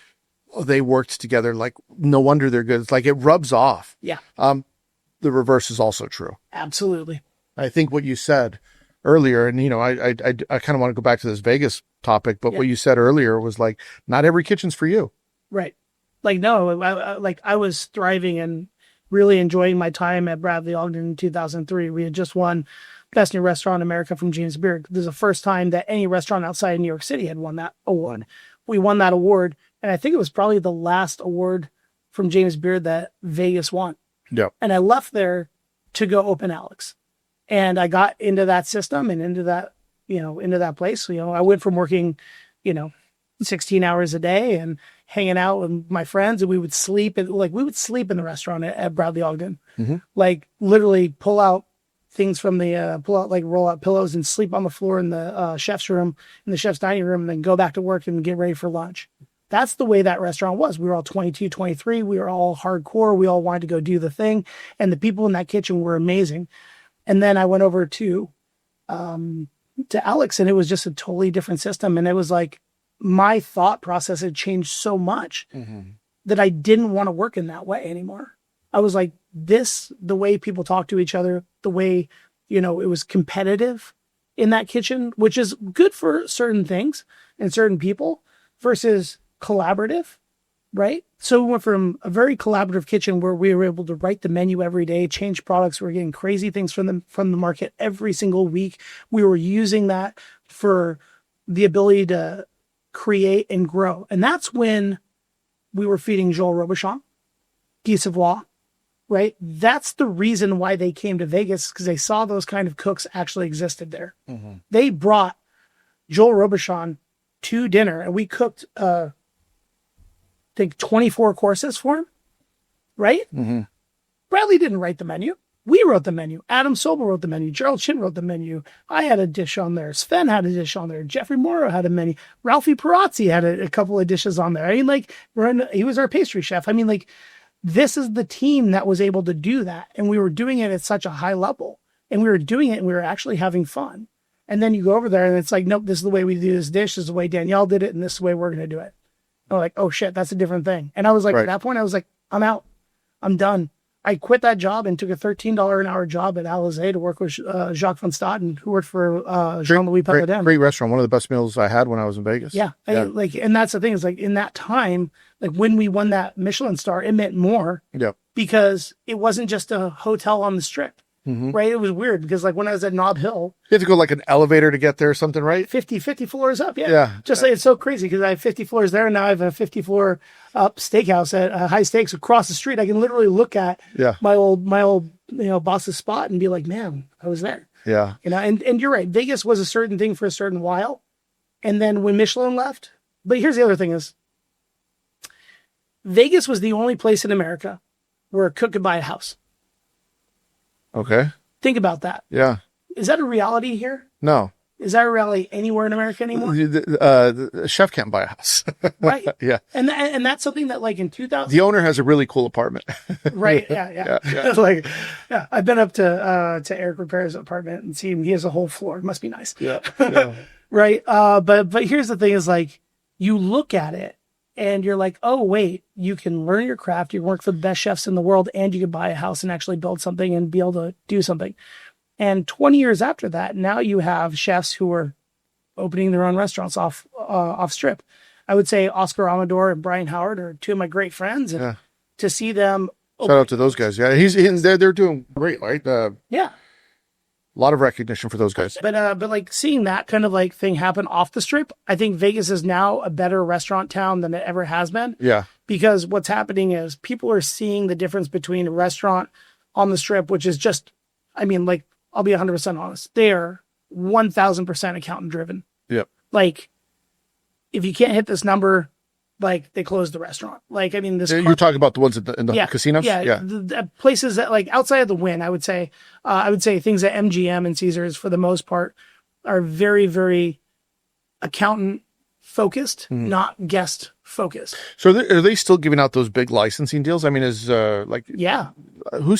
they worked together. Like, no wonder they're good. It's like it rubs off. Yeah. The reverse is also true. Absolutely. I think what you said earlier, and I kind of want to go back to this Vegas topic, but what you said earlier was like, not every kitchen's for you. Right. Like, no, I was thriving and really enjoying my time at Bradley Ogden in 2003. We had just won Best New Restaurant in America from James Beard. This is the first time that any restaurant outside of New York City had won that award. We won that award, and I think it was probably the last award from James Beard that Vegas won. Yep. And I left there to go open Alex. And I got into that system and into that, into that place. I went from working, 16 hours a day and hanging out with my friends, and we would sleep in the restaurant at Bradley Ogden. Mm-hmm. Like literally pull out things from the roll out pillows and sleep on the floor in the chef's room, in the chef's dining room, and then go back to work and get ready for lunch. That's the way that restaurant was. We were all 22, 23. We were all hardcore. We all wanted to go do the thing. And the people in that kitchen were amazing. And then I went over to Alex, and it was just a totally different system. And it was like, my thought process had changed so much that I didn't want to work in that way anymore. I was like, the way people talk to each other, the way, it was competitive in that kitchen, which is good for certain things and certain people, versus collaborative, right? So we went from a very collaborative kitchen where we were able to write the menu every day, change products. We were getting crazy things from the market every single week. We were using that for the ability to create and grow. And that's when we were feeding Joel Robuchon, Guy Savoy, right? That's the reason why they came to Vegas, because they saw those kind of cooks actually existed there. Mm-hmm. They brought Joel Robuchon to dinner, and we cooked, I think 24 courses for him, right? Mm-hmm. Bradley didn't write the menu. We wrote the menu. Adam Sobel wrote the menu. Gerald Chin wrote the menu. I had a dish on there. Sven had a dish on there. Jeffrey Morrow had a menu. Ralphie Perazzi had a couple of dishes on there. I mean, he was our pastry chef. I mean, this is the team that was able to do that. And we were doing it at such a high level. And we were doing it, and we were actually having fun. And then you go over there, and it's like, nope, this is the way we do this dish. This is the way Danielle did it, and this is the way we're going to do it. And I'm like, oh, shit, that's a different thing. And I was like, At that point, I was like, I'm out. I'm done. I quit that job and took a $13 an hour job at Alizé to work with Jacques Van Staden, who worked for Jean-Louis Pelladin. Great restaurant. One of the best meals I had when I was in Vegas. Yeah. And that's the thing is, in that time, when we won that Michelin star, it meant more. Yep. Because it wasn't just a hotel on the strip. Mm-hmm. Right. It was weird because when I was at Nob Hill, you have to go like an elevator to get there or something, right? 50 floors up. Yeah. Just like, it's so crazy because I have 50 floors there, and now I have a 50 floor up steakhouse at High Steaks across the street. I can literally look at my old boss's spot and be like, man, I was there. Yeah. And you're right. Vegas was a certain thing for a certain while. And then when Michelin left, but here's the other thing is, Vegas was the only place in America where a cook could buy a house. Okay. Think about that. Yeah. Is that a reality here? No. Is that a reality anywhere in America anymore? The chef can't buy a house. Right. Yeah. And that's something that in 2000. The owner has a really cool apartment. Right. Yeah. I've been up to Eric Ripert's apartment and seen he has a whole floor. It must be nice. Yeah. Right. But here's the thing is you look at it and you're like, oh, wait, you can learn your craft. You work for the best chefs in the world, and you can buy a house and actually build something and be able to do something. And 20 years after that, now you have chefs who are opening their own restaurants off strip. I would say Oscar Amador and Brian Howard are two of my great friends. And to see them. Shout out to those guys. Yeah. They're doing great, right? Yeah. A lot of recognition for those guys. But seeing that kind of thing happen off the strip, I think Vegas is now a better restaurant town than it ever has been. Yeah. Because what's happening is people are seeing the difference between a restaurant on the strip, which is just, I'll be 100% honest. They are 1000% accountant driven. Yep. If you can't hit this number, they closed the restaurant. You're talking about the ones in the casinos? Yeah. The places that outside of the Wynn, I would say things at MGM and Caesars for the most part are very, very accountant focused, not guest focused. So are they still giving out those big licensing deals? Who's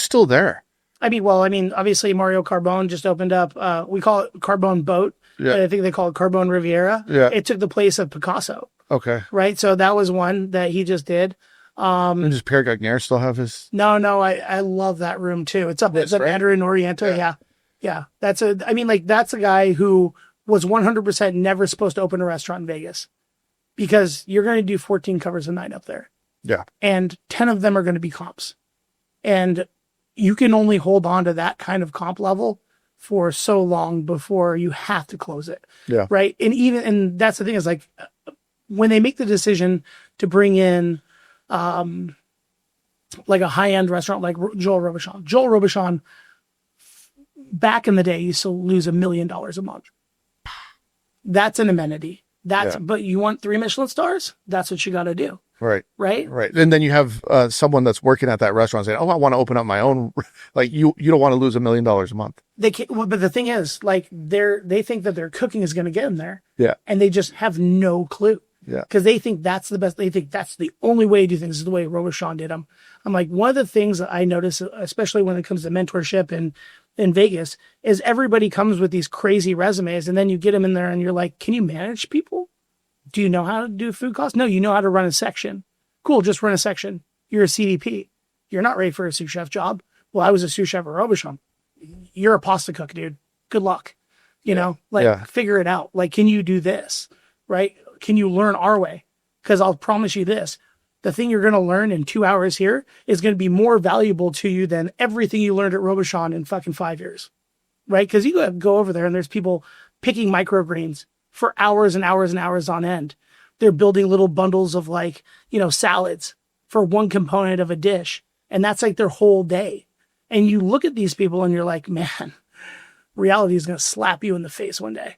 still there? Obviously Mario Carbone just opened up. We call it Carbone Boat. Yeah. But I think they call it Carbone Riviera. Yeah. It took the place of Picasso. Okay. Right. So that was one that he just did. And does Pierre Gagnaire still have his? No. I love that room too. It's up. It's up Andrew Noriento. Yeah. That's a guy who was 100% never supposed to open a restaurant in Vegas because you're going to do 14 covers a night up there. Yeah. And 10 of them are going to be comps. And you can only hold on to that kind of comp level for so long before you have to close it. Yeah. Right. And that's the thing is like when they make the decision to bring in like a high-end restaurant like Joel Robuchon back in the day used to lose $1 million a month. That's an amenity. But you want 3 Michelin stars? That's what you got to do. Right. Right. Right. And then you have someone that's working at that restaurant saying, "Oh, I want to open up my own." Like you don't want to lose $1 million a month. They can't, well, but the thing is, like they think that their cooking is going to get them there. Yeah. And they just have no clue. Yeah. Because they think that's the best. They think that's the only way to do things is the way Robuchon did them. I'm like, one of the things that I notice, especially when it comes to mentorship in Vegas, is everybody comes with these crazy resumes, and then you get them in there, and you're like, can you manage people? Do you know how to do food costs? No, you know how to run a section. Cool, just run a section. You're a CDP. You're not ready for a sous chef job. Well, I was a sous chef at Robuchon. You're a pasta cook, dude. Good luck. Figure it out. Like, can you do this? Right? Can you learn our way? Because I'll promise you this. The thing you're going to learn in 2 hours here is going to be more valuable to you than everything you learned at Robuchon in fucking 5 years. Right? Because you go over there and there's people picking microgreens for hours and hours and hours on end. They're building little bundles of salads for one component of a dish. And that's like their whole day. And you look at these people and you're like, man, reality is going to slap you in the face one day.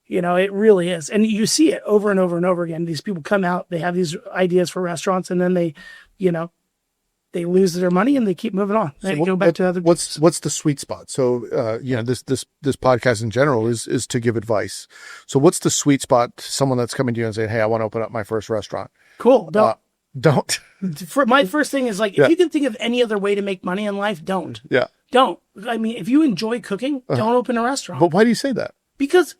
It really is. And you see it over and over and over again. These people come out, they have these ideas for restaurants, and then they lose their money and they keep moving on. They go back to other. What's the sweet spot? So, this podcast in general is to give advice. So what's the sweet spot to someone that's coming to you and saying, "Hey, I want to open up my first restaurant." Cool. Don't. For my first thing is if you can think of any other way to make money in life, don't. Yeah. Don't. I mean, if you enjoy cooking, don't open a restaurant. But why do you say that? Because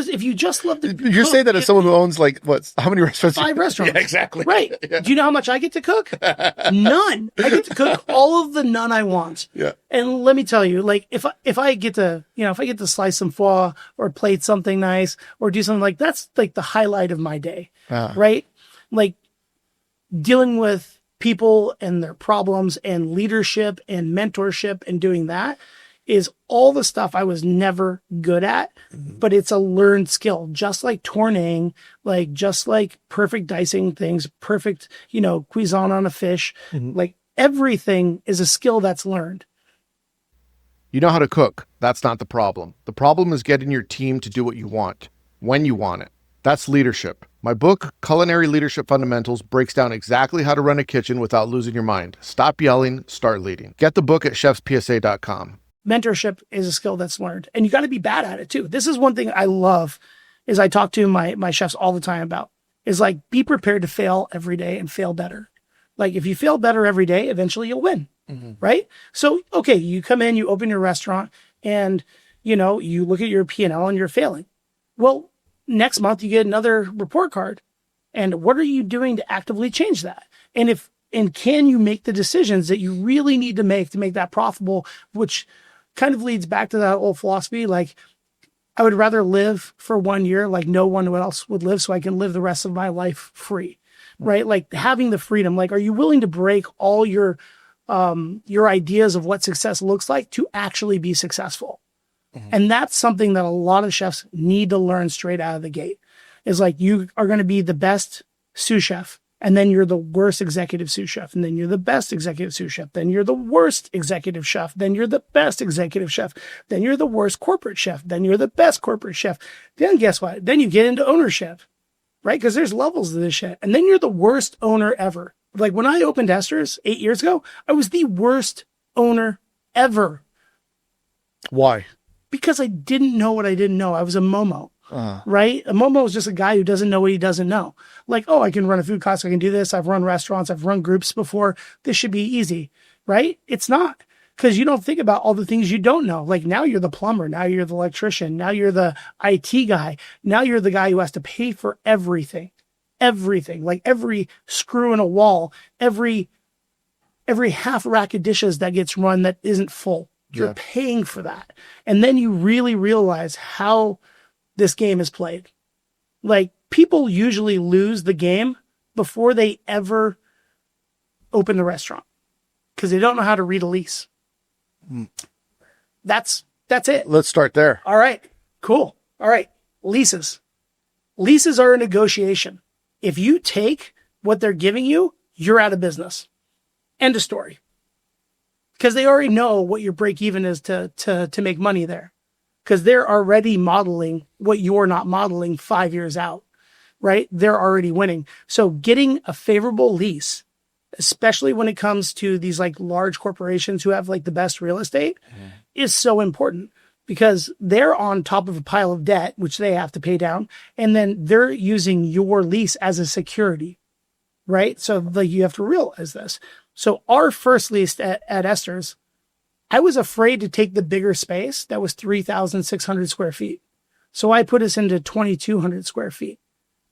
if you just love to You're saying that as someone who owns how many restaurants? 5 restaurants. Yeah, exactly. Right. Yeah. Do you know how much I get to cook? None. I get to cook all of the none I want. Yeah. And let me tell you, if I get to, if I get to slice some foie or plate something nice or do something that's like the highlight of my day. Right? Like dealing with people and their problems and leadership and mentorship and doing that is all the stuff I was never good at, but it's a learned skill, just like tournaing, just like perfect dicing things, perfect, cuisine on a fish, everything is a skill that's learned. You know how to cook. That's not the problem. The problem is getting your team to do what you want, when you want it. That's leadership. My book, Culinary Leadership Fundamentals, breaks down exactly how to run a kitchen without losing your mind. Stop yelling, start leading. Get the book at chefspsa.com. Mentorship is a skill that's learned, and you got to be bad at it too. This is one thing I love is I talk to my chefs all the time about is be prepared to fail every day and fail better. If you fail better every day, eventually you'll win. Mm-hmm. Right. So, okay. You come in, you open your restaurant and, you look at your P&L and you're failing. Well, next month you get another report card. And what are you doing to actively change that? And can you make the decisions that you really need to make that profitable, which kind of leads back to that old philosophy. I would rather live for 1 year like no one else would live so I can live the rest of my life free, right? Having the freedom, are you willing to break all your ideas of what success looks like to actually be successful? Mm-hmm. And that's something that a lot of chefs need to learn straight out of the gate is you are going to be the best sous chef. And then you're the worst executive sous chef. And then you're the best executive sous chef. Then you're the worst executive chef. Then you're the best executive chef. Then you're the worst corporate chef. Then you're the best corporate chef. Then guess what? Then you get into ownership, right? Because there's levels to this shit. And then you're the worst owner ever. When I opened Esther's 8 years ago, I was the worst owner ever. Why? Because I didn't know what I didn't know. I was a Momo. Right? A Momo is just a guy who doesn't know what he doesn't know. I can run a food cost. I can do this. I've run restaurants. I've run groups before. This should be easy, right? It's not because you don't think about all the things you don't know. Now you're the plumber. Now you're the electrician. Now you're the IT guy. Now you're the guy who has to pay for everything, every screw in a wall, every half rack of dishes that gets run that isn't full. You're paying for that. And then you really realize how this game is played. Like, people usually lose the game before they ever open the restaurant because they don't know how to read a lease. That's it. Let's start there. All right, cool. All right, leases. Leases are a negotiation. If you take what they're giving you, you're out of business. End of story. Because they already know what your break even is to make money there. Because they're already modeling what you're not modeling 5 years out, right? They're already winning. So getting a favorable lease, especially when it comes to these like large corporations who have like the best real estate, is so important because they're on top of a pile of debt, which they have to pay down. And then they're using your lease as a security, right? So you have to realize this. So our first lease at Esther's, I was afraid to take the bigger space that was 3,600 square feet. So I put us into 2,200 square feet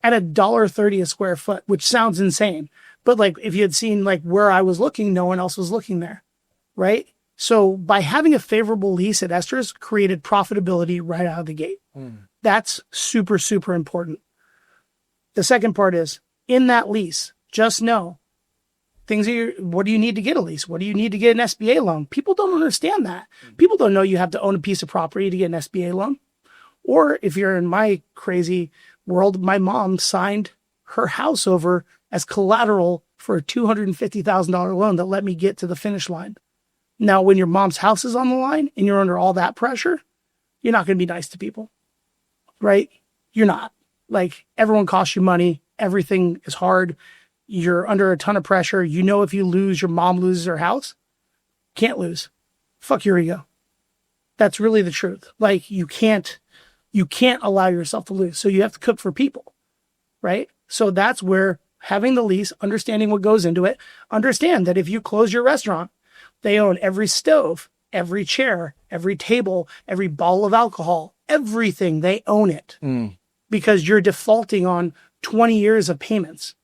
at $1.30 a square foot, which sounds insane. But like, if you had seen like where I was looking, no one else was looking there, right? So by having a favorable lease at Esther's created profitability right out of the gate. That's super, super important. The second part is in that lease, just know what do you need to get a lease? What do you need to get an SBA loan? People don't understand that. People don't know you have to own a piece of property to get an SBA loan. Or if you're in my crazy world, my mom signed her house over as collateral for a $250,000 loan that let me get to the finish line. Now, when your mom's house is on the line and you're under all that pressure, you're not going to be nice to people, right? You're not. Like, everyone costs you money. Everything is hard. You're under a ton of pressure. You know, if you lose, your mom loses her house. Can't lose. Fuck your ego. That's really the truth. Like, you can't allow yourself to lose. So you have to cook for people, right? So that's where having the lease, understanding what goes into it, understand that if you close your restaurant, they own every stove, every chair, every table, every bottle of alcohol, everything. They own it because you're defaulting on 20 years of payments.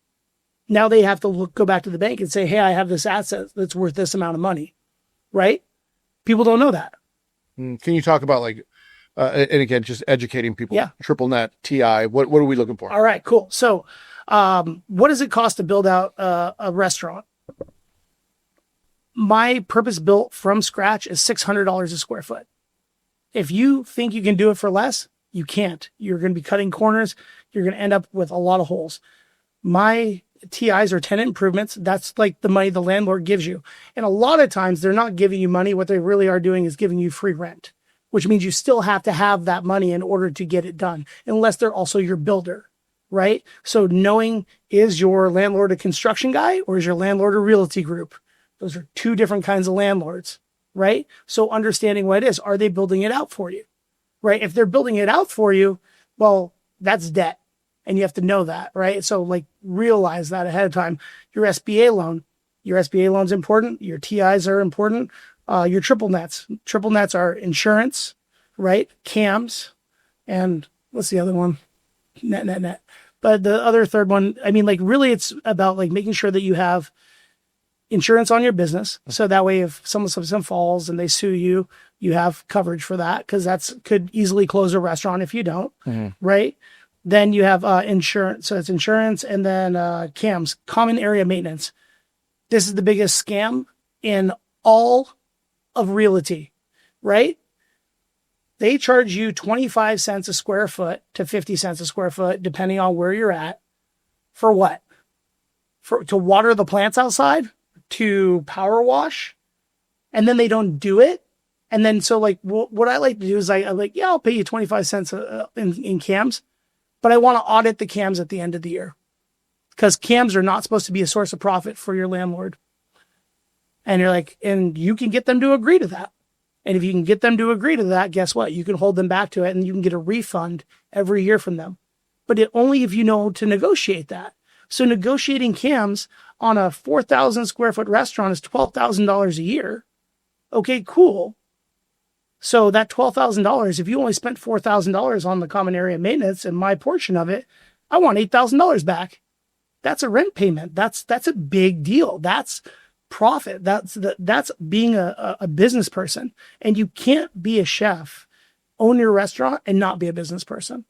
Now they have to go back to the bank and say, hey, I have this asset that's worth this amount of money, right? People don't know that. Can you talk about like, and again, just educating people, triple net, TI, what are we looking for? All right, cool. So what does it cost to build out a restaurant? My purpose built from scratch is $600 a square foot. If you think you can do it for less, you can't. You're going to be cutting corners. You're going to end up with a lot of holes. My TIs are tenant improvements. That's like the money the landlord gives you. And a lot of times they're not giving you money. What they really are doing is giving you free rent, which means you still have to have that money in order to get it done, unless they're also your builder, right? So knowing, is your landlord a construction guy or is your landlord a realty group? Those are two different kinds of landlords, right? So understanding what it is, are they building it out for you, right? If they're building it out for you, well, that's debt. And you have to know that, right? So like realize that ahead of time. Your SBA loan's important. Your TIs are important. Your triple nets are insurance, right? CAMs. And what's the other one? Net. But the other third one, I mean, like really it's about like making sure that you have insurance on your business. So that way, if someone slips and falls and they sue you, you have coverage for that. Cause could easily close a restaurant if you don't, right? Then you have insurance. So it's insurance and then CAMs, common area maintenance. This is the biggest scam in all of realty, right? They charge you 25 cents a square foot to 50 cents a square foot, depending on where you're at. For what? To water the plants outside? To power wash? And then they don't do it. And then, so like, what I like to do is I'm like, yeah, I'll pay you 25 cents in CAMs, but I want to audit the CAMs at the end of the year because CAMs are not supposed to be a source of profit for your landlord. And you're like, and you can get them to agree to that. And if you can get them to agree to that, guess what? You can hold them back to it and you can get a refund every year from them. But only if you know to negotiate that. So negotiating CAMs on a 4,000 square foot restaurant is $12,000 a year. Okay, cool. So that $12,000, if you only spent $4,000 on the common area maintenance and my portion of it, I want $8,000 back. That's a rent payment. That's a big deal. That's profit. That's being a business person. And you can't be a chef, own your restaurant, and not be a business person.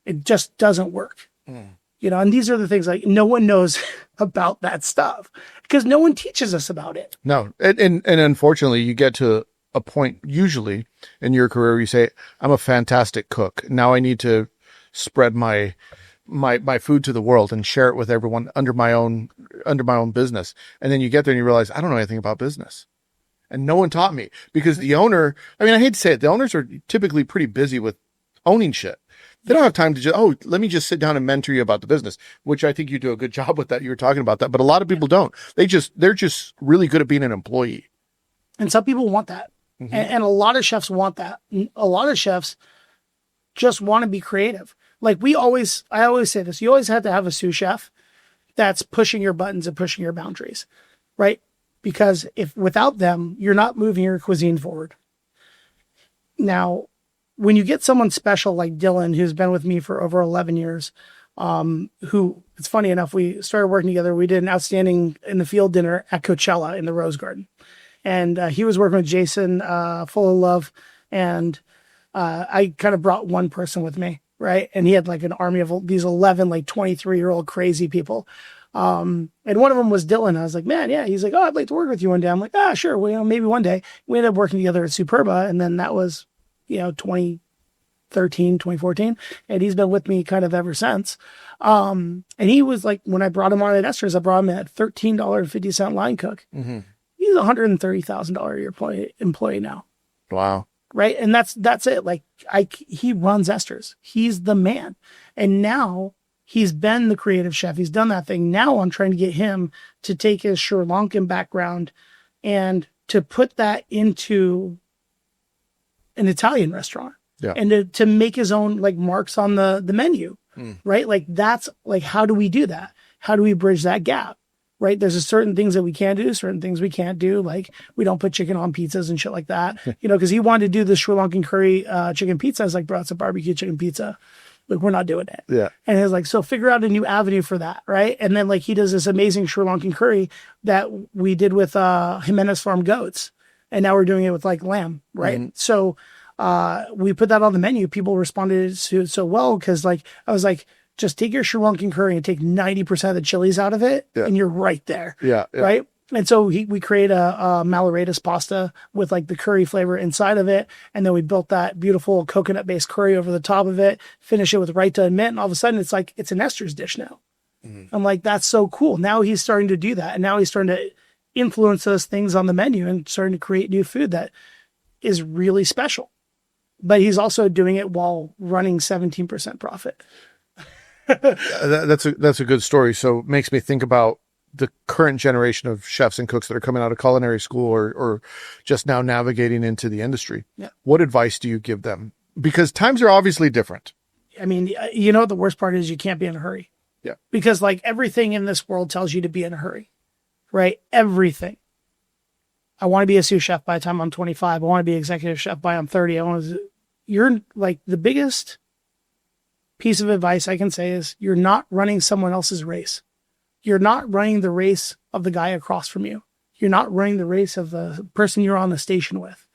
It just doesn't work. You know, and these are the things like no one knows about that stuff because no one teaches us about it. No. And unfortunately, you get to a point usually in your career where you say, I'm a fantastic cook. Now I need to spread my food to the world and share it with everyone under my own business. And then you get there and you realize, I don't know anything about business. And no one taught me because the owner, I mean, I hate to say it, the owners are typically pretty busy with owning shit. They don't have time to just, let me just sit down and mentor you about the business, which I think you do a good job with that. You were talking about that, but a lot of people don't. They're just really good at being an employee. And some people want that. And a lot of chefs want that. A lot of chefs just want to be creative. Like I always say this, you always have to have a sous chef that's pushing your buttons and pushing your boundaries, right? Because if without them, you're not moving your cuisine forward. Now, when you get someone special like Dylan, who's been with me for over 11 years, who, it's funny enough, we started working together. We did an outstanding in the field dinner at Coachella in the Rose Garden. And he was working with Jason, full of love. And I kind of brought one person with me, right? And he had like an army of these 11, like 23-year-old crazy people. And one of them was Dylan. I was like, man, yeah. He's like, oh, I'd like to work with you one day. I'm like, sure. Well, you know, maybe one day. We ended up working together at Superba. And then that was, 2013, 2014. And he's been with me kind of ever since. And he was like, when I brought him on at Esther's, I brought him at $13.50 line cook. Mm-hmm. He's $130,000 a year employee now. Wow. Right. And that's it. Like he runs Esther's. He's the man. And now he's been the creative chef. He's done that thing. Now I'm trying to get him to take his Sri Lankan background and to put that into an Italian restaurant. Yeah. And to make his own like marks on the menu. Right. Like that's like, how do we do that? How do we bridge that gap? Right. There's certain things that we can do, certain things we can't do. Like we don't put chicken on pizzas and shit like that, cause he wanted to do the Sri Lankan curry, chicken pizza. I was like, bro, it's a barbecue chicken pizza. Like we're not doing it. Yeah. And he was like, so figure out a new avenue for that. Right. And then like he does this amazing Sri Lankan curry that we did with, Jimenez Farm goats. And now we're doing it with like lamb. Right. Mm-hmm. So, we put that on the menu. People responded to it so well. Cause like, I was like, just take your Sri Lankan curry and take 90% of the chilies out of it. Yeah. And you're right there. Yeah. Right. And so we create a Malloratus pasta with like the curry flavor inside of it. And then we built that beautiful coconut based curry over the top of it, finish it with raita and mint. And all of a sudden it's like, it's an Esther's dish now. Mm-hmm. I'm like, that's so cool. Now he's starting to do that. And now he's starting to influence those things on the menu and starting to create new food that is really special. But he's also doing it while running 17% profit. That's a good story. So it makes me think about the current generation of chefs and cooks that are coming out of culinary school or just now navigating into the industry. Yeah. What advice do you give them? Because times are obviously different. I mean, the worst part is you can't be in a hurry. Yeah. Because like everything in this world tells you to be in a hurry, right? Everything. I want to be a sous chef by the time I'm 25. I want to be executive chef by I'm 30. You're like the biggest piece of advice I can say is you're not running someone else's race. You're not running the race of the guy across from you. You're not running the race of the person you're on the station with.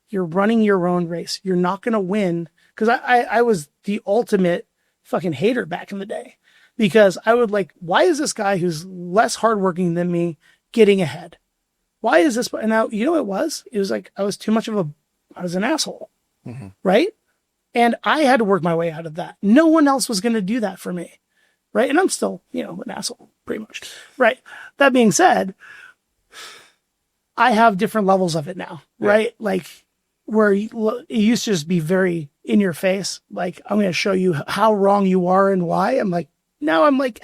You're running your own race. You're not going to win. Cause I was the ultimate fucking hater back in the day because I would like, why is this guy who's less hardworking than me getting ahead? Why is this? And now, you know what it was? It was like, I was an asshole. Mm-hmm. Right. And I had to work my way out of that. No one else was going to do that for me. Right. And I'm still, an asshole pretty much. Right. That being said, I have different levels of it now. Yeah. Right. Like where it used to just be very in your face. Like, I'm going to show you how wrong you are and why. I'm like, now I'm like,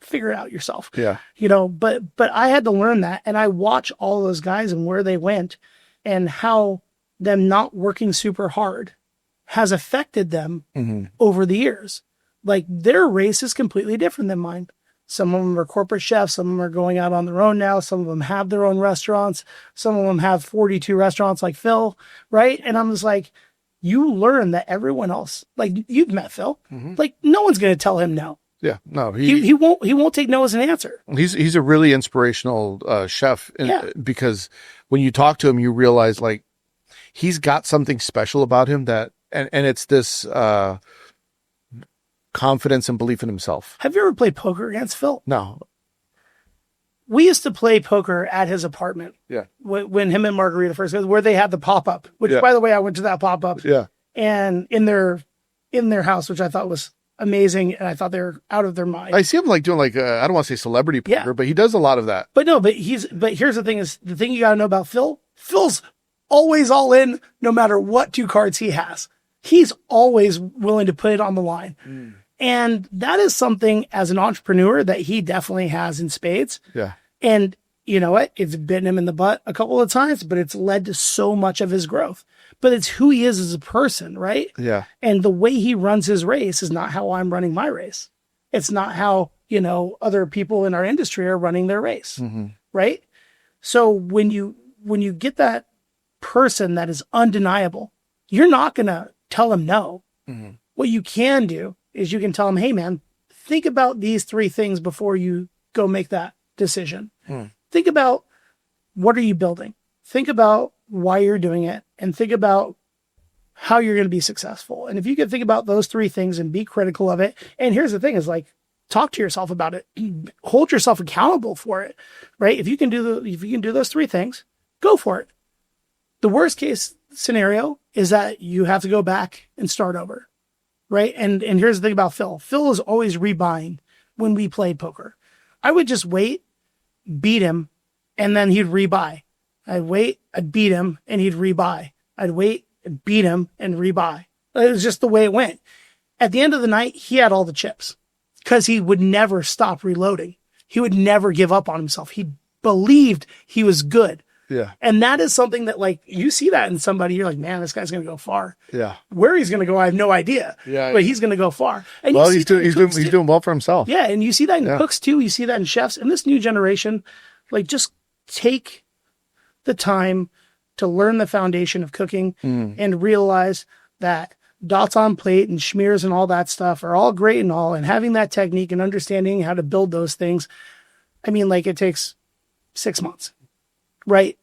figure it out yourself. Yeah. But I had to learn that. And I watch all those guys and where they went and how them not working super hard has affected them over the years. Like their race is completely different than mine. Some of them are corporate chefs. Some of them are going out on their own now. Some of them have their own restaurants. Some of them have 42 restaurants like Phil. Right. And I'm just like, you learn that everyone else, like you've met Phil, like no one's going to tell him no. Yeah, no, he won't take no as an answer. He's a really inspirational chef because when you talk to him, you realize like, he's got something special about him that, and it's this, confidence and belief in himself. Have you ever played poker against Phil? No. We used to play poker at his apartment. Yeah. When him and Margarita first, where they had the pop-up, which Yeah. by the way, I went to that pop-up. Yeah. And in their house, which I thought was amazing. And I thought they were out of their mind. I see him like doing like, I don't want to say celebrity poker, but he does a lot of that. But no, but here's the thing is, the thing you got to know about Phil's always all in no matter what two cards he has. He's always willing to put it on the line. And that is something as an entrepreneur that he definitely has in spades. Yeah. And you know what? It's bitten him in the butt a couple of times, but it's led to so much of his growth. But it's who he is as a person, right? Yeah. And the way he runs his race is not how I'm running my race. It's not how, other people in our industry are running their race, right? So when you get that person that is undeniable, you're not going to tell him no. What you can do is you can tell him, hey man, think about these 3 things before you go make that decision. Think about, what are you building? Think about why you're doing it, and think about how you're going to be successful. And if you can think about those 3 things and be critical of it, and here's the thing is like, talk to yourself about it, hold yourself accountable for it, right? If you can do those 3 things, go for it. The worst case scenario is that you have to go back and start over, right? And here's the thing about Phil. Phil is always rebuying when we played poker. I would just wait, beat him, and then he'd rebuy. I'd wait, I'd beat him, and he'd rebuy. I'd wait, and beat him, and rebuy. It was just the way it went. At the end of the night, he had all the chips because he would never stop reloading. He would never give up on himself. He believed he was good. Yeah. And that is something that, like, you see that in somebody, you're like, man, this guy's going to go far. Yeah. Where he's going to go, I have no idea. Yeah. But he's going to go far. And well, he's doing well for himself. Yeah. And you see that in cooks too. You see that in chefs. And this new generation, like, just take the time to learn the foundation of cooking and realize that dots on plate and schmears and all that stuff are all great and all. And having that technique and understanding how to build those things, I mean, like, it takes 6 months, right?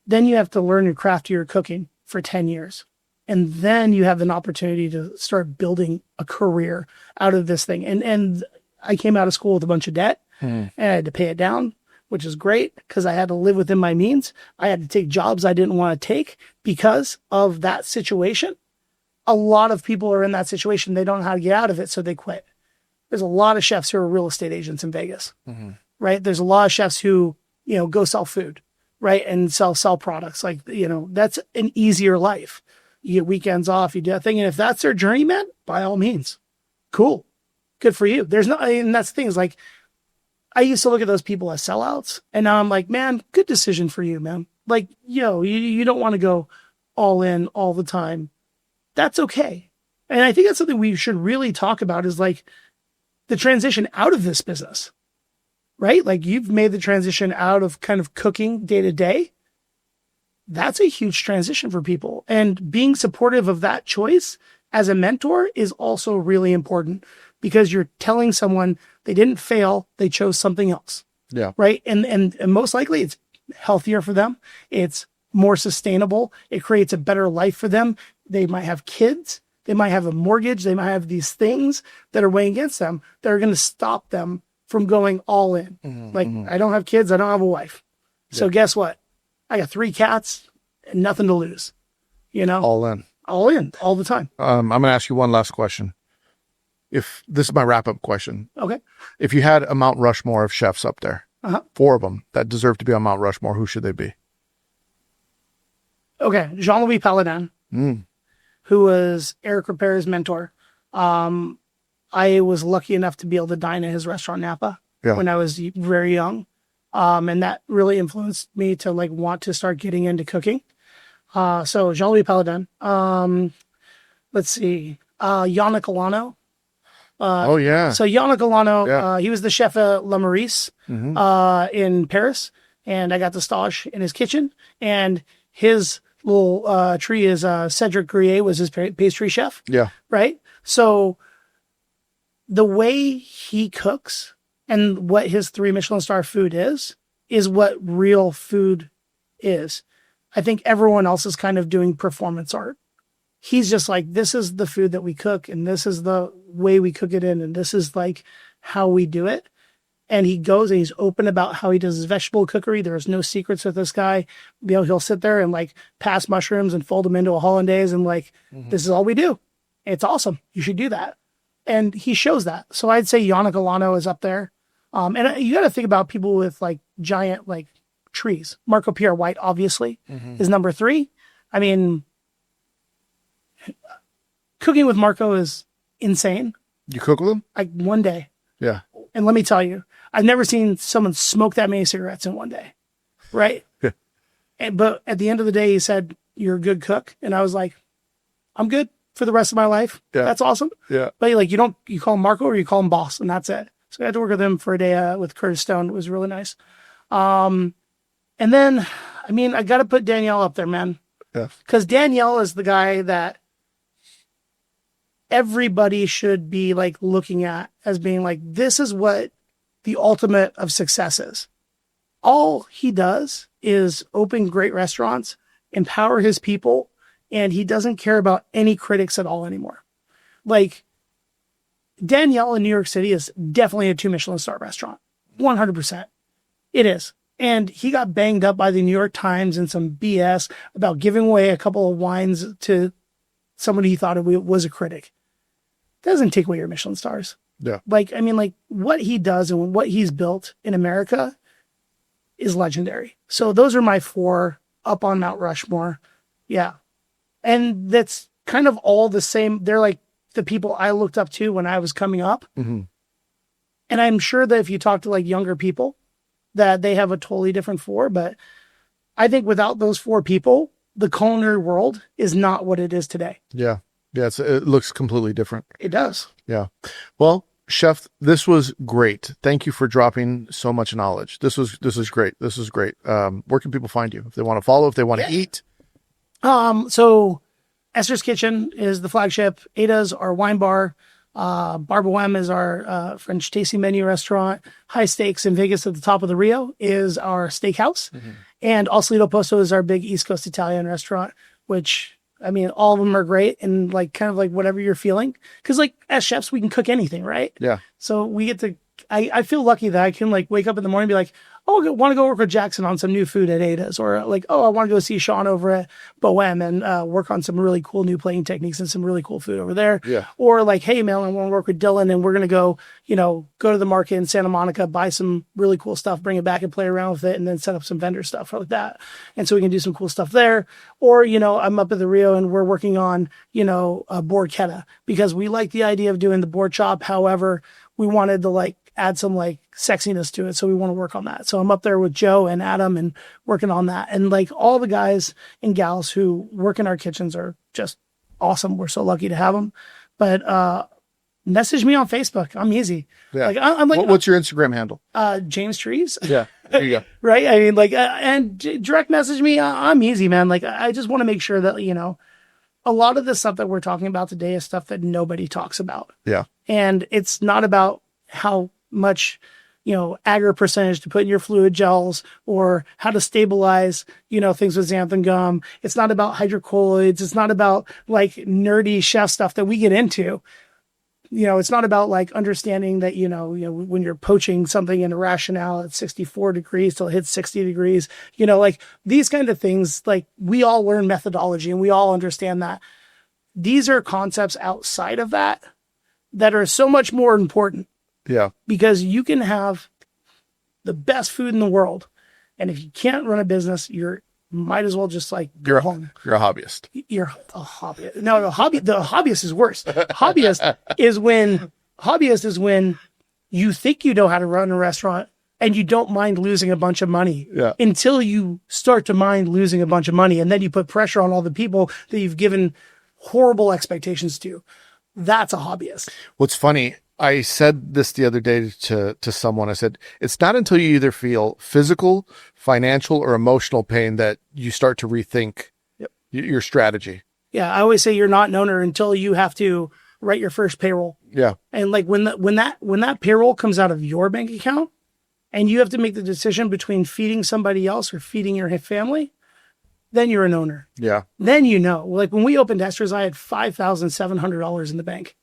Then you have to learn your craft of your cooking for 10 years. And then you have an opportunity to start building a career out of this thing. And I came out of school with a bunch of debt and I had to pay it down, which is great because I had to live within my means. I had to take jobs I didn't want to take because of that situation. A lot of people are in that situation. They don't know how to get out of it, so they quit. There's a lot of chefs who are real estate agents in Vegas, right? There's a lot of chefs who, go sell food, right? And sell products. Like, that's an easier life. You get weekends off, you do that thing. And if that's their journey, man, by all means, cool. Good for you. And that's the thing is, like, I used to look at those people as sellouts, and now I'm like, man, good decision for you, man. Like, you don't want to go all in all the time. That's okay. And I think that's something we should really talk about is like the transition out of this business, right? Like, you've made the transition out of kind of cooking day to day. That's a huge transition for people. And being supportive of that choice as a mentor is also really important because you're telling someone they didn't fail. They chose something else. Yeah. Right. And most likely it's healthier for them. It's more sustainable. It creates a better life for them. They might have kids. They might have a mortgage. They might have these things that are weighing against them that are going to stop them from going all in. I don't have kids. I don't have a wife. So guess what? I got 3 cats and nothing to lose, All in all the time. I'm going to ask you one last question. If this is my wrap up question. Okay. If you had a Mount Rushmore of chefs up there, 4 of them that deserve to be on Mount Rushmore, who should they be? Okay. Jean-Louis Paladin, who was Eric Ripert's mentor. I was lucky enough to be able to dine at his restaurant Napa when I was very young. And that really influenced me to want to start getting into cooking. So Jean-Louis Paladin, let's see, Yannick Alano. So Yannick Alano, he was the chef at La Maurice, in Paris. And I got the stage in his kitchen, and his little tree is Cedric Gruyere was his pastry chef. Yeah. Right. So the way he cooks and what his 3 Michelin star food is what real food is. I think everyone else is kind of doing performance art. he's just like, this is the food that we cook, and this is the way we cook it in, and this is like how we do it. And he goes and he's open about how he does his vegetable cookery. There's no secrets with this guy. He'll sit there and like pass mushrooms and fold them into a hollandaise and like, this is all we do. It's awesome. You should do that. And he shows that. So I'd say Yannick Alano is up there. And you got to think about people with like giant like trees. Marco Pierre White, obviously, is number 3. I mean, cooking with Marco is insane. You cook with him? Like one day. Yeah. And let me tell you, I've never seen someone smoke that many cigarettes in one day. Right. But at the end of the day, he said, you're a good cook. And I was like, I'm good for the rest of my life. Yeah. That's awesome. Yeah. But like, you call him Marco or you call him boss, and that's it. So I had to work with him for a day with Curtis Stone. It was really nice. And then, I mean, I got to put Danielle up there, man. Yeah. Because Danielle is the guy that everybody should be like looking at as being like, this is what the ultimate of success is. All he does is open great restaurants, empower his people, and he doesn't care about any critics at all anymore. Like, Danielle in New York City is definitely a 2 Michelin star restaurant. 100%. It is. And he got banged up by the New York Times and some BS about giving away a couple of wines to somebody he thought was a critic. Doesn't take away your Michelin stars. Yeah. Like, I mean, like what he does and what he's built in America is legendary. So those are my 4 up on Mount Rushmore. Yeah. And that's kind of all the same. They're like the people I looked up to when I was coming up. Mm-hmm. And I'm sure that if you talk to like younger people, that they have a totally different 4. But I think without those 4 people, the culinary world is not what it is today. Yeah. Yeah. It looks completely different. It does. Yeah. Well, Chef, this was great. Thank you for dropping so much knowledge. This was great. This is great. Where can people find you if they want to follow, if they want to eat? So Esther's Kitchen is the flagship. Ada's our wine bar. Bar Bohème is our French tasting menu restaurant. High Steaks in Vegas at the top of the Rio is our steakhouse. And Solito Posto is our big East Coast Italian restaurant, which, I mean, all of them are great and like kind of like whatever you're feeling. Because like as chefs, we can cook anything, right? Yeah. So we get to, I feel lucky that I can like wake up in the morning and be like, oh, I want to go work with Jackson on some new food at Ada's, or like, oh, I want to go see Sean over at Bohème and work on some really cool new plating techniques and some really cool food over there. Yeah. Or like, hey, man, I want to work with Dylan and we're going to go, go to the market in Santa Monica, buy some really cool stuff, bring it back and play around with it, and then set up some vendor stuff like that. And so we can do some cool stuff there. Or, I'm up at the Rio and we're working on, a board because we like the idea of doing the board chop. However, we wanted to like add some like sexiness to it. So we want to work on that. So I'm up there with Joe and Adam and working on that. And like all the guys and gals who work in our kitchens are just awesome. We're so lucky to have them. But message me on Facebook. I'm easy. Yeah. Like I'm like, what's your Instagram handle? James Trees. Yeah. There you go. Right. I mean, like, and direct message me. I'm easy, man. Like, I just want to make sure that, a lot of the stuff that we're talking about today is stuff that nobody talks about. Yeah. And it's not about how much, agar percentage to put in your fluid gels or how to stabilize, things with xanthan gum. It's not about hydrocolloids. It's not about like nerdy chef stuff that we get into. It's not about like understanding that, when you're poaching something in a rationale at 64 degrees till it hits 60 degrees, like these kind of things, like we all learn methodology and we all understand that. These are concepts outside of that are so much more important. Yeah. Because you can have the best food in the world. And if you can't run a business, might as well just like go home. You're a hobbyist. You're a hobbyist. No, the hobbyist is worse. Hobbyist is when you think you know how to run a restaurant and you don't mind losing a bunch of money until you start to mind losing a bunch of money. And then you put pressure on all the people that you've given horrible expectations to. That's a hobbyist. What's funny, I said this the other day to someone. I said, it's not until you either feel physical, financial, or emotional pain that you start to rethink your strategy. Yeah. I always say you're not an owner until you have to write your first payroll. Yeah. And like when that payroll comes out of your bank account and you have to make the decision between feeding somebody else or feeding your family, then you're an owner. Yeah. Then you know. Like when we opened Esther's, I had $5,700 in the bank.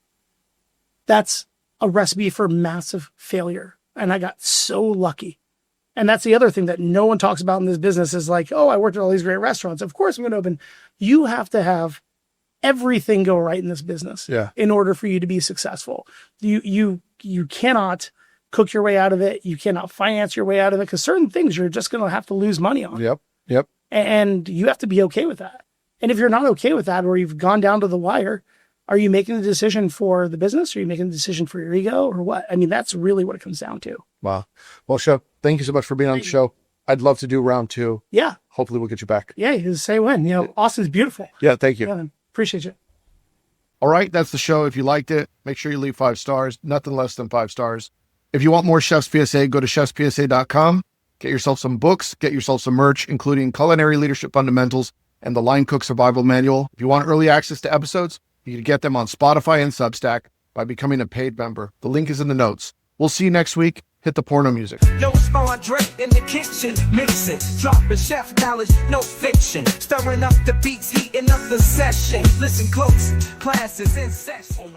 That's a recipe for massive failure. And I got so lucky. And that's the other thing that no one talks about in this business is like, oh, I worked at all these great restaurants. Of course I'm going to open. You have to have everything go right in this business in order for you to be successful. You cannot cook your way out of it. You cannot finance your way out of it because certain things you're just going to have to lose money on. Yep. And you have to be okay with that. And if you're not okay with that, or you've gone down to the wire, are you making the decision for the business? Or are you making the decision for your ego or what? I mean, that's really what it comes down to. Wow. Well, Chef, thank you so much for being on the show. I'd love to do round 2. Yeah. Hopefully we'll get you back. Yeah. You say when. Austin's beautiful. Yeah. Thank you. Yeah, man. Appreciate you. All right. That's the show. If you liked it, make sure you leave 5 stars. Nothing less than 5 stars. If you want more Chef's PSA, go to chefspsa.com. Get yourself some books. Get yourself some merch, including Culinary Leadership Fundamentals and the Line Cook Survival Manual. If you want early access to episodes, you can get them on Spotify and Substack by becoming a paid member. The link is in the notes. We'll see you next week. Hit the porno music. Yo, it's André in the kitchen, mixing, dropping chef knowledge, no fiction, stirring up the beats, heating up the session. Listen close, class is in session.